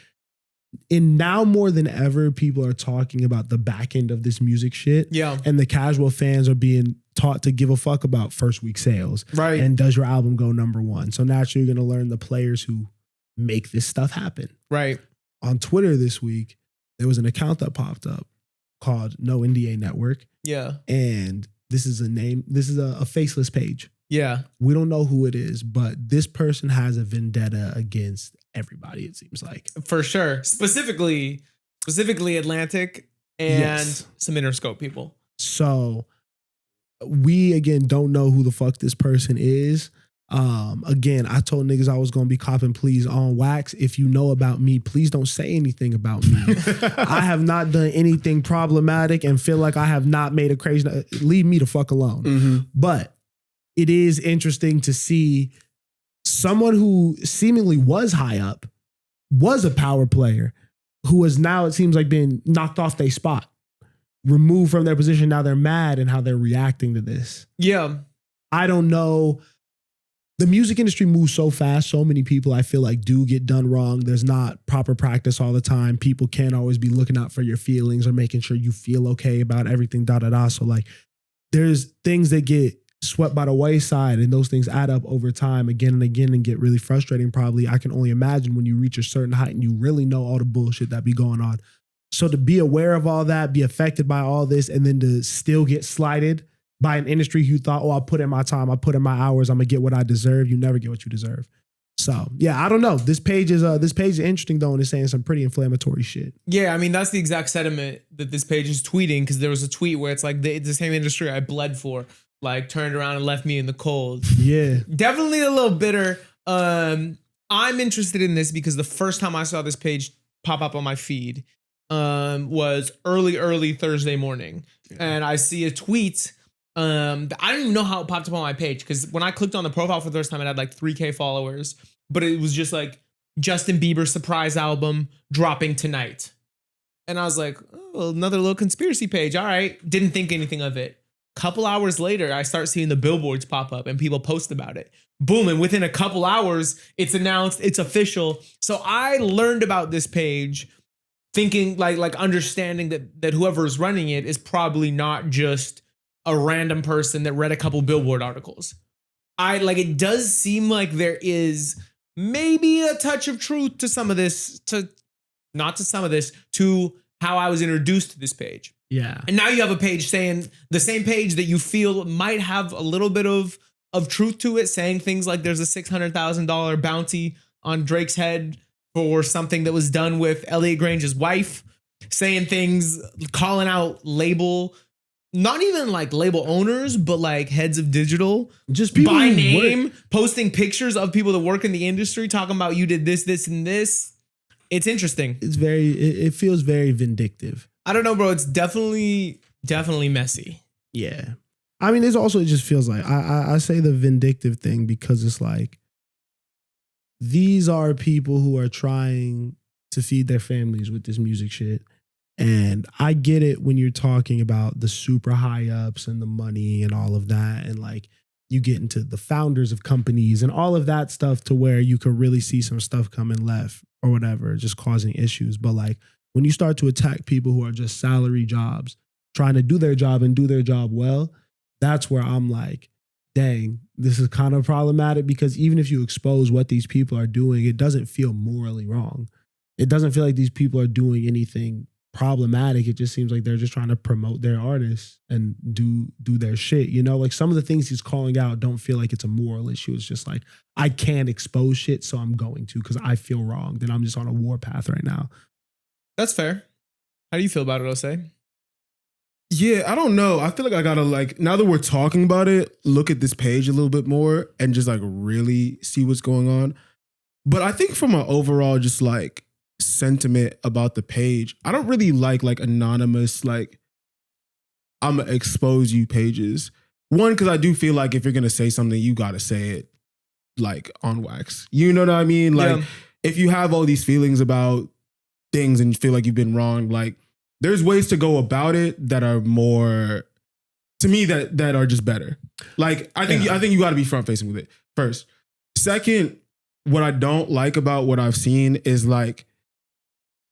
S1: now more than ever, people are talking about the back end of this music shit.
S2: Yeah.
S1: And the casual fans are being taught to give a fuck about first week sales.
S2: Right.
S1: And does your album go #1? So naturally, you're going to learn the players who make this stuff happen.
S2: Right.
S1: On Twitter this week, there was an account that popped up called No NDA Network.
S2: Yeah.
S1: And this is a faceless page.
S2: Yeah.
S1: We don't know who it is, but this person has a vendetta against everybody, it seems like.
S2: For sure. Specifically, specifically Atlantic and some Interscope people.
S1: So we again don't know who the fuck this person is. Again, I told niggas I was gonna be copping pleas on wax. If you know about me, please don't say anything about me. I have not done anything problematic and feel like I have not made a crazy. Leave me the fuck alone. But it is interesting to see someone who seemingly was high up, was a power player, who is now, it seems like, been knocked off their spot, removed from their position. Now they're mad and how they're reacting to this.
S2: Yeah.
S1: I don't know. The music industry moves so fast. So many people, I feel like, do get done wrong. There's not proper practice all the time. People can't always be looking out for your feelings or making sure you feel okay about everything, So like, there's things that get swept by the wayside, and those things add up over time again and again and get really frustrating. Probably, I can only imagine when you reach a certain height and you really know all the bullshit that be going on. So to be aware of all that, be affected by all this, and then to still get slighted by an industry who thought, oh, I put in my time, I put in my hours, I'm gonna get what I deserve. You never get what you deserve. So yeah, I don't know. This page is interesting though, and it's saying some pretty inflammatory shit.
S2: Yeah, I mean that's the exact sentiment that this page is tweeting, because there was a tweet where it's like the same industry I bled for, like, turned around and left me in the cold. Yeah, definitely a little bitter. I'm interested in this because the first time I saw this page pop up on my feed was early Thursday morning, and I see a tweet. I don't even know how it popped up on my page, because when I clicked on the profile for the first time, it had like 3K followers, but it was just like Justin Bieber surprise album dropping tonight. And I was like, oh, another little conspiracy page. All right. Didn't think anything of it. Couple hours later, I start seeing the billboards pop up and people post about it. Boom. And within a couple hours, it's announced, it's official. So I learned about this page thinking like understanding that whoever is running it is probably not just a random person that read a couple billboard articles. It does seem like there is maybe a touch of truth to some of this, to how I was introduced to this page. Yeah. And now you have a page saying the same page that you feel might have a little bit of truth to it, saying things like there's a $600,000 bounty on Drake's head for something that was done with Elliot Grange's wife, saying things, calling out label, not even like label owners, but like heads of digital, just people by name, posting pictures of people that work in the industry, talking about you did this, this, and this. It's interesting.
S1: It feels very vindictive.
S2: I don't know, bro. It's definitely messy.
S1: Yeah. I mean, it just feels like, I say the vindictive thing because it's like, these are people who are trying to feed their families with this music shit. And I get it when you're talking about the super high ups and the money and all of that. And like you get into the founders of companies and all of that stuff to where you can really see some stuff coming left or whatever, just causing issues. But like when you start to attack people who are just salary jobs, trying to do their job and do their job well, that's where I'm like, dang, this is kind of problematic, because even if you expose what these people are doing, it doesn't feel morally wrong. It doesn't feel like these people are doing anything problematic. It just seems like they're just trying to promote their artists and do their shit. You know, like some of the things he's calling out don't feel like it's a moral issue. It's just like, I can't expose shit, so I'm going to, because I feel wrong. Then I'm just on a war path right now.
S2: That's fair. How do you feel about it, Osei?
S3: Yeah, I don't know. I feel like I gotta, like, now that we're talking about it, look at this page a little bit more and just like really see what's going on. But I think from an overall just like sentiment about the page, I don't really like anonymous, like, I'm gonna expose you pages. One, because I do feel like if you're gonna say something, you gotta say it like on wax. You know what I mean? Like, if you have all these feelings about things and you feel like you've been wrong, like, there's ways to go about it that are more, to me, that are just better. Like, I think you got to be front facing with it first. Second, what I don't like about what I've seen is like,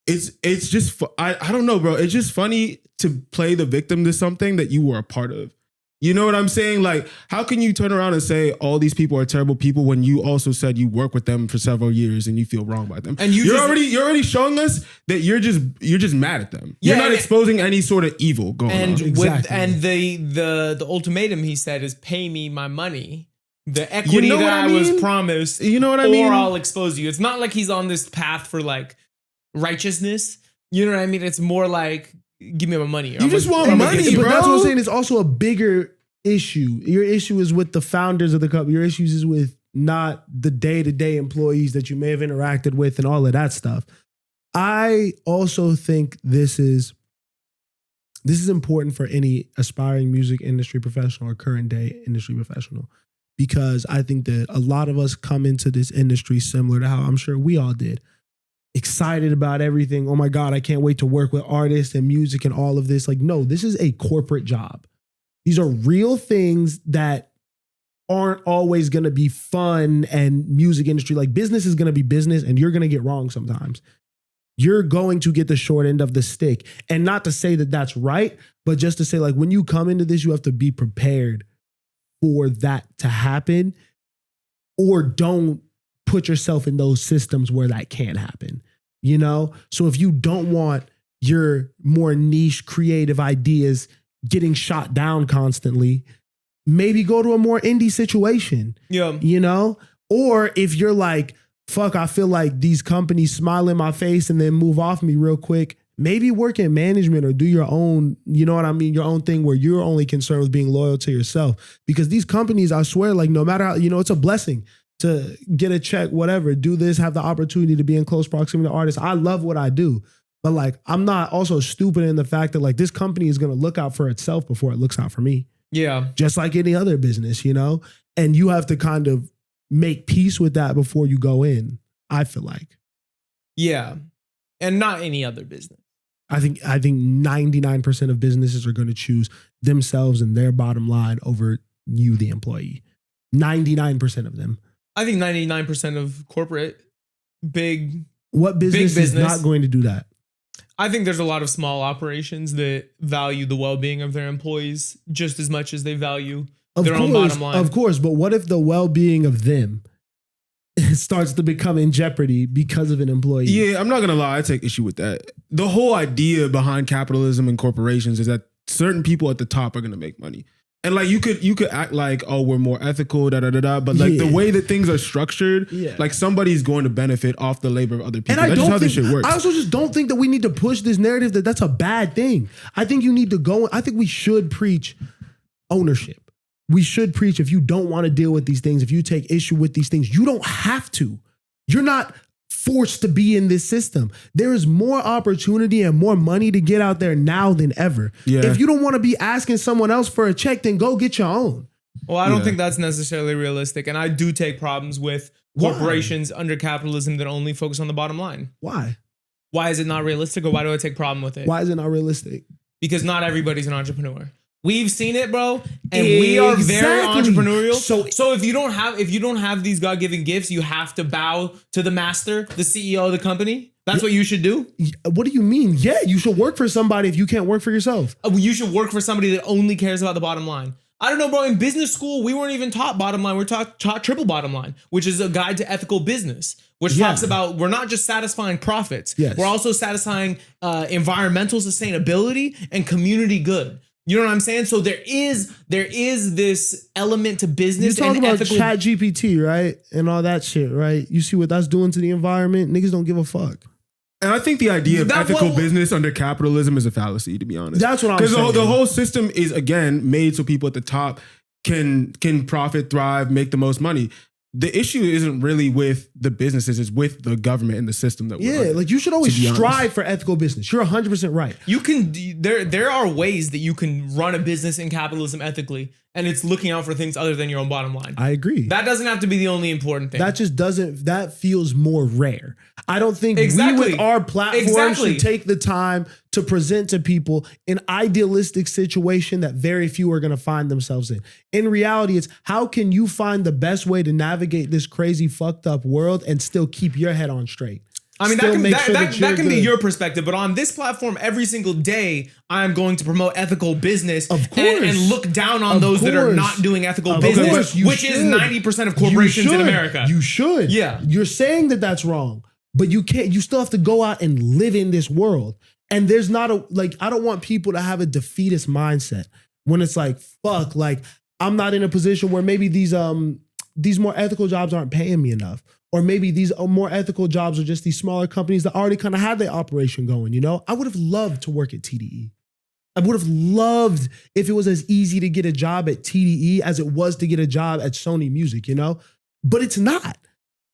S3: it's just, I don't know, bro. It's just funny to play the victim to something that you were a part of. You know what I'm saying? Like, how can you turn around and say all these people are terrible people when you also said you work with them for several years and you feel wrong by them? And you're already showing us that you're just mad at them. Yeah, you're not exposing any sort of evil going on.
S2: Exactly. The ultimatum he said is pay me my money. The equity that I was promised.
S3: You know what I mean?
S2: Or I'll expose you. It's not like he's on this path for like righteousness. You know what I mean? It's more like, give me my money.
S3: You just want money,
S1: But
S3: bro.
S1: that's what I'm saying. It's also a bigger issue. Your issue is with the founders of the company. Your issues is with not the day-to-day employees that you may have interacted with and all of that stuff. I also think this is important for any aspiring music industry professional or current day industry professional, because I think that a lot of us come into this industry similar to how I'm sure we all did. Excited about everything. Oh my God, I can't wait to work with artists and music and all of this. Like, no, this is a corporate job. These are real things that aren't always going to be fun, and music industry, like business is going to be business, and you're going to get wrong sometimes. You're going to get the short end of the stick. And not to say that that's right, but just to say, like, when you come into this, you have to be prepared for that to happen, or don't put yourself in those systems where that can't happen, you know? So if you don't want your more niche creative ideas getting shot down constantly, maybe go to a more indie situation, you know? Or if you're like, fuck, I feel like these companies smile in my face and then move off me real quick, maybe work in management or do your own, you know what I mean? Your own thing where you're only concerned with being loyal to yourself. Because these companies, I swear, like no matter how, you know, it's a blessing to get a check, whatever, do this, have the opportunity to be in close proximity to artists. I love what I do. But like, I'm not also stupid in the fact that like this company is going to look out for itself before it looks out for me.
S2: Yeah.
S1: Just like any other business, you know? And you have to kind of make peace with that before you go in, I feel like.
S2: Yeah. And not any other business.
S1: I think 99% of businesses are going to choose themselves and their bottom line over you, the employee. 99% of them.
S2: I think 99% of corporate
S1: What business is not going to do that?
S2: I think there's a lot of small operations that value the well-being of their employees just as much as they value their own bottom line.
S1: Of course, but what if the well-being of them starts to become in jeopardy because of an employee?
S3: Yeah, I'm not going to lie. I take issue with that. The whole idea behind capitalism and corporations is that certain people at the top are going to make money. And like you could act like, oh, we're more ethical, but like the way that things are structured, like somebody's going to benefit off the labor of other people.
S1: And
S3: that's just how this shit works.
S1: I also just don't think that we need to push this narrative that that's a bad thing. I think you need to go. I think we should preach ownership. We should preach, if you don't want to deal with these things, if you take issue with these things, you don't have to. You're not forced to be in this system. There is more opportunity and more money to get out there now than ever. Yeah. If you don't want to be asking someone else for a check, then go get your own.
S2: Well, I don't think that's necessarily realistic. And I do take problems with corporations under capitalism that only focus on the bottom line.
S1: Why?
S2: Why is it not realistic, or why do I take problem with it?
S1: Why is it not realistic?
S2: Because not everybody's an entrepreneur. We've seen it, bro, and we are very entrepreneurial. So if you don't have these God-given gifts, you have to bow to the master, the CEO of the company. That's what you should do.
S1: What do you mean? Yeah, you should work for somebody if you can't work for yourself.
S2: You should work for somebody that only cares about the bottom line. I don't know, bro. In business school, we weren't even taught bottom line. We're taught triple bottom line, which is a guide to ethical business, which talks about we're not just satisfying profits.
S1: Yes.
S2: We're also satisfying environmental sustainability and community good. You know what I'm saying? So there is this element to business.
S1: You talk about ChatGPT, right? And all that shit, right? You see what that's doing to the environment? Niggas don't give a fuck.
S3: And I think the idea of ethical business under capitalism is a fallacy, to be honest.
S1: That's what I'm saying.
S3: Because the whole system is, again, made so people at the top can profit, thrive, make the most money. The issue isn't really with the businesses, it's with the government and the system that we're under,
S1: like you should always strive for ethical business. You're 100% right.
S2: You can there are ways that you can run a business in capitalism ethically, and it's looking out for things other than your own bottom line.
S1: I agree.
S2: That doesn't have to be the only important thing.
S1: That feels more rare. I don't think we with our platform should take the time to present to people an idealistic situation that very few are going to find themselves in. In reality, it's how can you find the best way to navigate this crazy fucked up world and still keep your head on straight?
S2: I mean, that can be your perspective, but on this platform, every single day, I'm going to promote ethical business and look down on those that are not doing ethical business, which is 90% of corporations in America.
S1: You should.
S2: Yeah.
S1: You're saying that that's wrong, but you can't. You still have to go out and live in this world. And there's not I don't want people to have a defeatist mindset when it's like, fuck, like I'm not in a position where maybe these more ethical jobs aren't paying me enough. Or maybe these more ethical jobs are just these smaller companies that already kind of had their operation going, you know? I would have loved to work at TDE. I would have loved if it was as easy to get a job at TDE as it was to get a job at Sony Music, you know? But it's not.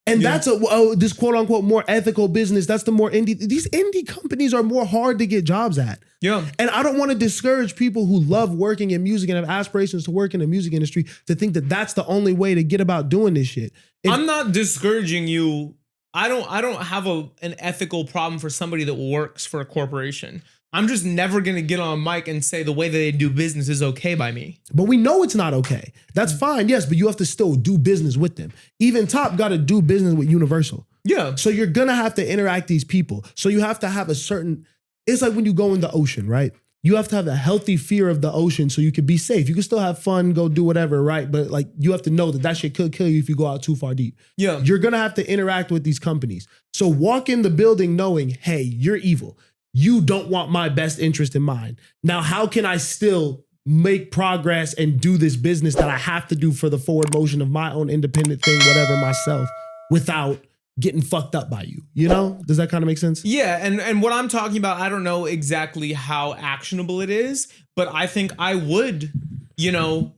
S1: And that's this quote unquote more ethical business. That's the more these indie companies are more hard to get jobs at.
S2: Yeah.
S1: And I don't want to discourage people who love working in music and have aspirations to work in the music industry to think that that's the only way to get about doing this shit.
S2: I'm not discouraging you. I don't have an ethical problem for somebody that works for a corporation. I'm just never going to get on a mic and say the way that they do business is okay by me.
S1: But we know it's not okay. That's fine, yes, but you have to still do business with them. Even Top got to do business with Universal.
S2: Yeah.
S1: So you're going to have to interact these people. So you have to have a certain, it's like when you go in the ocean, right? You have to have a healthy fear of the ocean so you can be safe. You can still have fun, go do whatever, right? But like you have to know that shit could kill you if you go out too far deep.
S2: Yeah.
S1: You're going to have to interact with these companies. So walk in the building knowing, hey, you're evil. You don't want my best interest in mind. Now, how can I still make progress and do this business that I have to do for the forward motion of my own independent thing, whatever, myself, without getting fucked up by you? You know? Does that kind of make sense?
S2: Yeah, and what I'm talking about, I don't know exactly how actionable it is, but I think I would,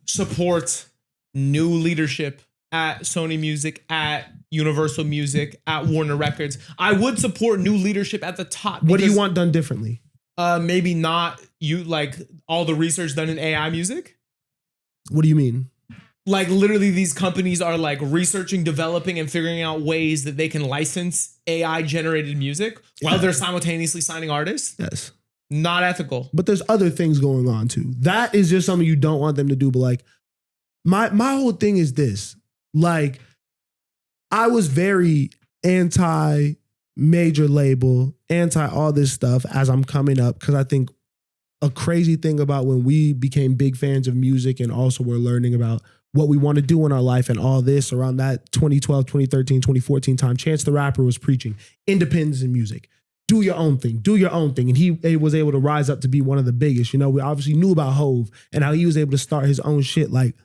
S2: support new leadership at Sony Music, at Universal Music, at Warner Records. I would support new leadership at the top.
S1: What do you want done differently?
S2: Maybe not like all the research done in AI music.
S1: What do you mean?
S2: Like literally these companies are like researching, developing, and figuring out ways that they can license AI generated music while they're simultaneously signing artists.
S1: Yes.
S2: Not ethical.
S1: But there's other things going on too. That is just something you don't want them to do. But like my whole thing is this. Like, I was very anti major label, anti all this stuff as I'm coming up, because I think a crazy thing about when we became big fans of music and also we're learning about what we want to do in our life and all this around that 2012, 2013, 2014 time, Chance the Rapper was preaching independence in music. Do your own thing. Do your own thing. And he was able to rise up to be one of the biggest. We obviously knew about Hove and how he was able to start his own shit. Like,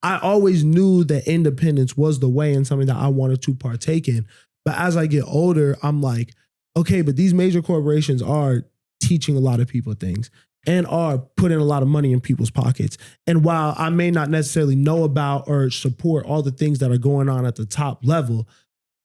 S1: I always knew that independence was the way and something that I wanted to partake in. But as I get older, I'm like, okay, but these major corporations are teaching a lot of people things and are putting a lot of money in people's pockets. And while I may not necessarily know about or support all the things that are going on at the top level,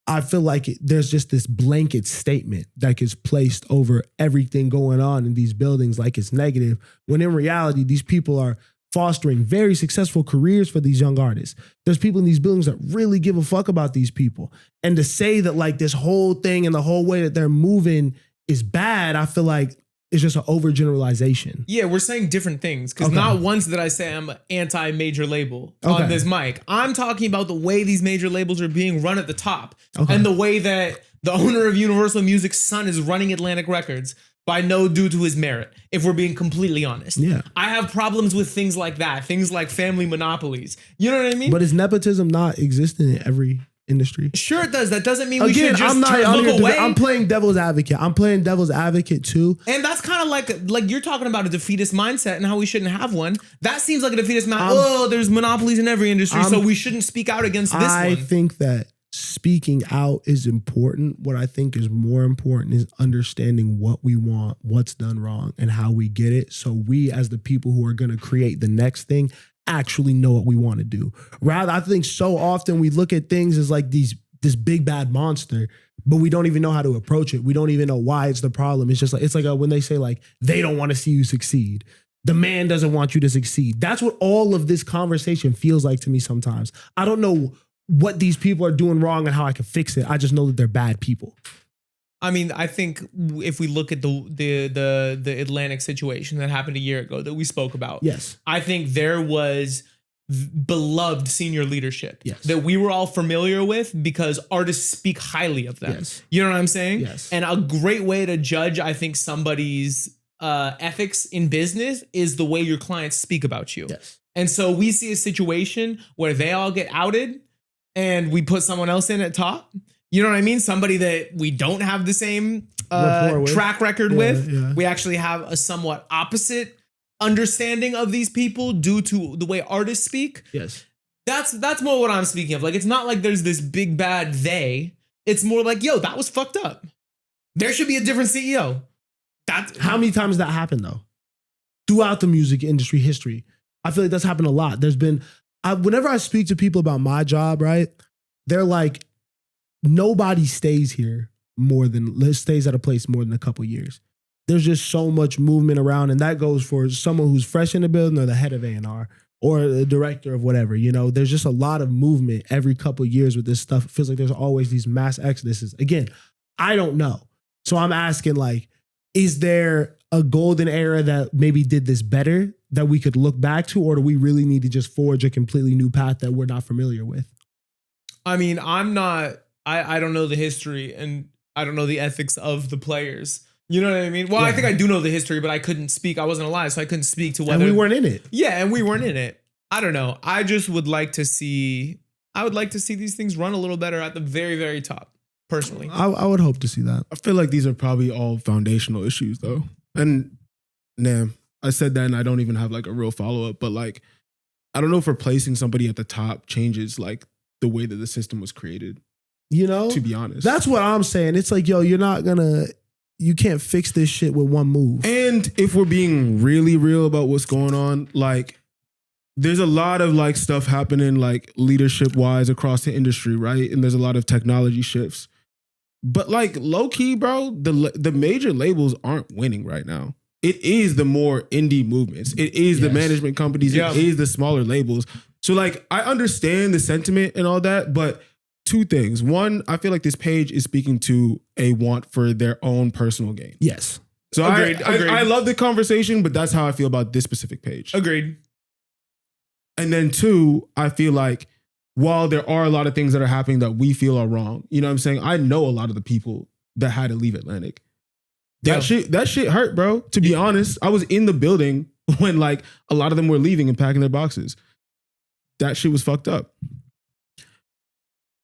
S1: I feel like there's just this blanket statement that gets placed over everything going on in these buildings like it's negative, when in reality, these people are fostering very successful careers for these young artists. There's people in these buildings that really give a fuck about these people. And to say that like this whole thing and the whole way that they're moving is bad, I feel like it's just an overgeneralization.
S2: Yeah, we're saying different things, because not once did I say I'm anti-major label on this mic. I'm talking about the way these major labels are being run at the top and the way that the owner of Universal Music's son is running Atlantic Records by no due to his merit, if we're being completely honest.
S1: Yeah.
S2: I have problems with things like that, things like family monopolies. You know what I mean?
S1: But is nepotism not existing in every industry?
S2: Sure it does. That doesn't mean we should just look away.
S1: I'm playing devil's advocate. I'm playing devil's advocate too.
S2: And that's kind of like you're talking about a defeatist mindset and how we shouldn't have one. That seems like a defeatist mindset. There's monopolies in every industry, so we shouldn't speak out against this one.
S1: I think that speaking out is important. What I think is more important is understanding what we want, what's done wrong, and how we get it. So we, as the people who are going to create the next thing, actually know what we want to do. Rather, I think so often we look at things as like this big bad monster, but we don't even know how to approach it. We don't even know why it's the problem. It's just like, when they say like, they don't want to see you succeed. The man doesn't want you to succeed. That's what all of this conversation feels like to me sometimes. I don't know what these people are doing wrong and how I can fix it. I just know that they're bad people.
S2: I mean, I think if we look at the Atlantic situation that happened a year ago that we spoke about,
S1: yes,
S2: I think there was beloved senior leadership that we were all familiar with because artists speak highly of them.
S1: Yes.
S2: You know what I'm saying?
S1: Yes.
S2: And a great way to judge, I think, somebody's ethics in business is the way your clients speak about you.
S1: Yes.
S2: And so we see a situation where they all get outed and we put someone else in at top. You know what I mean? Somebody that we don't have the same track record with.
S1: Yeah.
S2: We actually have a somewhat opposite understanding of these people due to the way artists speak.
S1: Yes.
S2: That's more what I'm speaking of. Like, it's not like there's this big bad they. It's more like, yo, that was fucked up. There should be a different CEO.
S1: How many times that happened though? Throughout the music industry history, I feel like that's happened a lot. There's been, whenever I speak to people about my job, right? They're like, nobody stays here stays at a place more than a couple years. There's just so much movement around, and that goes for someone who's fresh in the building or the head of A&R or the director of whatever. You know, there's just a lot of movement every couple of years with this stuff. It feels like there's always these mass exoduses. Again, I don't know. So I'm asking, like, is there a golden era that maybe did this better that we could look back to, or do we really need to just forge a completely new path that we're not familiar with?
S2: I mean, I don't know the history, and I don't know the ethics of the players. You know what I mean? Well, yeah. I think I do know the history, but I couldn't speak. I wasn't alive, so I couldn't speak to whether...
S1: And we weren't in it.
S2: Yeah, and we weren't in it. I don't know. I just would like to see... I would like to see these things run a little better at the very, very top, personally.
S1: I would hope to see that.
S3: I feel like these are probably all foundational issues, though. And, I said that and I don't even have, like, a real follow-up, but, like, I don't know if replacing somebody at the top changes, like, the way that the system was created.
S1: You know?
S3: To be honest.
S1: That's what I'm saying. It's like, yo, you can't fix this shit with one move.
S3: And if we're being really real about what's going on, like, there's a lot of, like, stuff happening, like, leadership wise across the industry, right? And there's a lot of technology shifts. But, like, low key, bro, the major labels aren't winning right now. It is the more indie movements. It is the management companies. Yeah. It is the smaller labels. So, like, I understand the sentiment and all that, but two things. One, I feel like this page is speaking to a want for their own personal gain.
S1: Yes.
S3: So Agreed. I love the conversation, but that's how I feel about this specific page.
S2: Agreed.
S3: And then two, I feel like while there are a lot of things that are happening that we feel are wrong, you know what I'm saying? I know a lot of the people that had to leave Atlantic. That shit hurt, bro. To be honest, I was in the building when, like, a lot of them were leaving and packing their boxes. That shit was fucked up.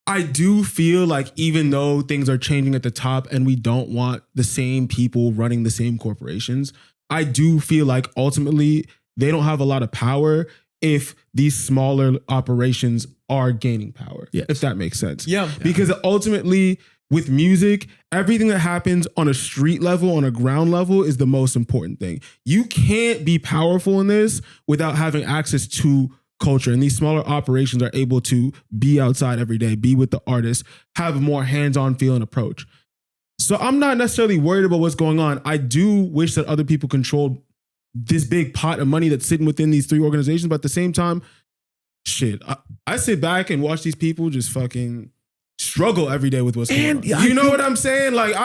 S3: I do feel like even though things are changing at the top and we don't want the same people running the same corporations, I do feel like ultimately they don't have a lot of power if these smaller operations are gaining power, if that makes sense.
S2: Yeah.
S3: Because ultimately with music, everything that happens on a street level, on a ground level is the most important thing. You can't be powerful in this without having access to culture, and these smaller operations are able to be outside every day, be with the artists, have a more hands-on feel and approach. So I'm not necessarily worried about what's going on. I do wish that other people controlled this big pot of money that's sitting within these three organizations, but at the same time, shit, I sit back and watch these people just fucking struggle every day with what's going on. You know what I'm saying? Like,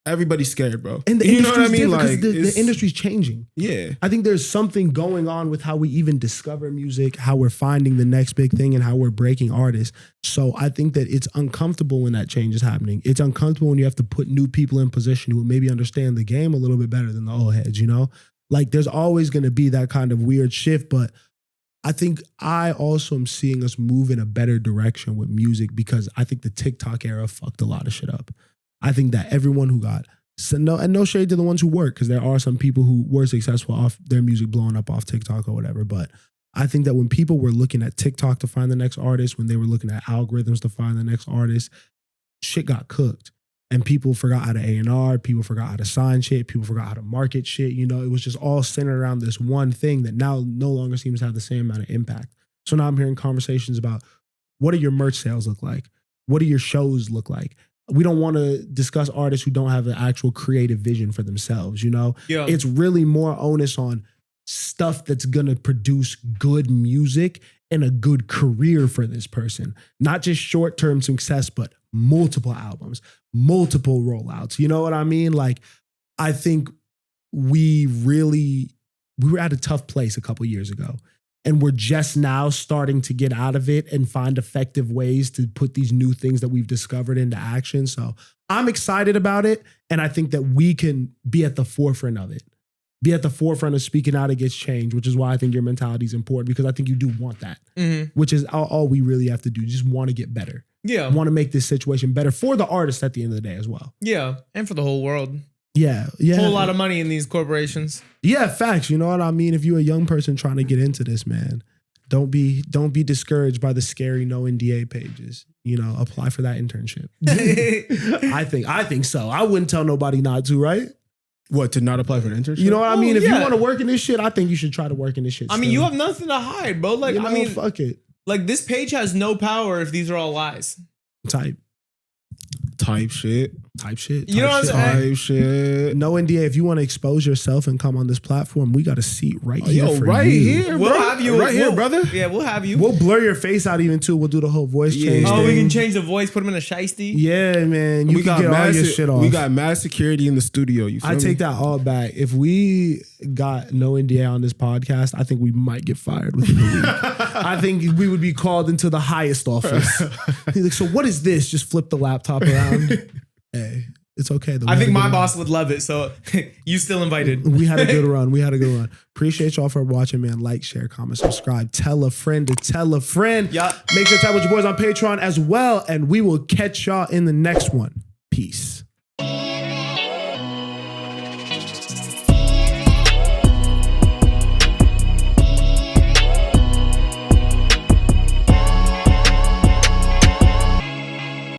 S3: everybody's scared, bro.
S1: And the
S3: you know what I mean?
S1: Like, the industry's changing.
S3: Yeah.
S1: I think there's something going on with how we even discover music, how we're finding the next big thing, and how we're breaking artists. So I think that it's uncomfortable when that change is happening. It's uncomfortable when you have to put new people in position who maybe understand the game a little bit better than the old heads, you know? Like, there's always going to be that kind of weird shift, but I think I also am seeing us move in a better direction with music because I think the TikTok era fucked a lot of shit up. I think that everyone who got, no shade to the ones who work, because there are some people who were successful off their music blowing up off TikTok or whatever, but I think that when people were looking at TikTok to find the next artist, when they were looking at algorithms to find the next artist, shit got cooked. And people forgot how to A&R, people forgot how to sign shit, people forgot how to market shit. You know, it was just all centered around this one thing that now no longer seems to have the same amount of impact. So now I'm hearing conversations about, what do your merch sales look like? What do your shows look like? We don't want to discuss artists who don't have an actual creative vision for themselves, you know?
S2: Yeah.
S1: It's really more onus on stuff that's going to produce good music and a good career for this person. Not just short-term success, but multiple albums, multiple rollouts. You know what I mean? Like, I think we were at a tough place a couple years ago. And we're just now starting to get out of it and find effective ways to put these new things that we've discovered into action. So I'm excited about it. And I think that we can be at the forefront of it. Be at the forefront of speaking out against change, which is why I think your mentality is important, because I think you do want that, which is all we really have to do. Just want to get better.
S2: Yeah.
S1: Want to make this situation better for the artist at the end of the day as well.
S2: Yeah. And for the whole world.
S1: Yeah.
S2: Whole lot of money in these corporations.
S1: Yeah, facts. You know what I mean? If you're a young person trying to get into this, man, Don't be discouraged by the scary no NDA pages. You know, apply for that internship. I think so. I wouldn't tell nobody not to, right?
S3: What, to not apply for an internship?
S1: You know what I mean? If you
S2: yeah.
S1: want to work in this shit, I think you should try to work in this shit.
S2: I mean, you have nothing to hide, bro. Like,
S1: You know,
S2: I mean,
S1: fuck it.
S2: like this page has no power if these are all lies.
S1: Type
S3: shit.
S2: You know what I'm saying?
S3: Type shit.
S1: No NDA. If you want to expose yourself and come on this platform, we got a seat right here
S3: Yo,
S1: for
S3: right
S1: you.
S3: here,
S2: We'll
S3: bro.
S2: have you
S3: right here, brother.
S2: Yeah, we'll have you.
S1: We'll blur your face out even too. We'll do the whole voice change.
S2: Oh, we
S1: thing.
S2: can change the voice, put him in a shiesty.
S1: Yeah, man. You
S3: We
S1: can
S3: got
S1: get all your shit off.
S3: We got mass security in the studio. You feel
S1: I
S3: me?
S1: take that all back. If we got no NDA on this podcast, I think we might get fired within a week. I think we would be called into the highest office. He's like, so what is this? Just flip the laptop around. Hey, it's okay.
S2: I think my boss would love it. So you still invited.
S1: We had a good run. Appreciate y'all for watching, man. Like, share, comment, subscribe. Tell a friend to tell a friend.
S2: Yeah.
S1: Make sure to tap with your boys on Patreon as well. And we will catch y'all in the next one. Peace.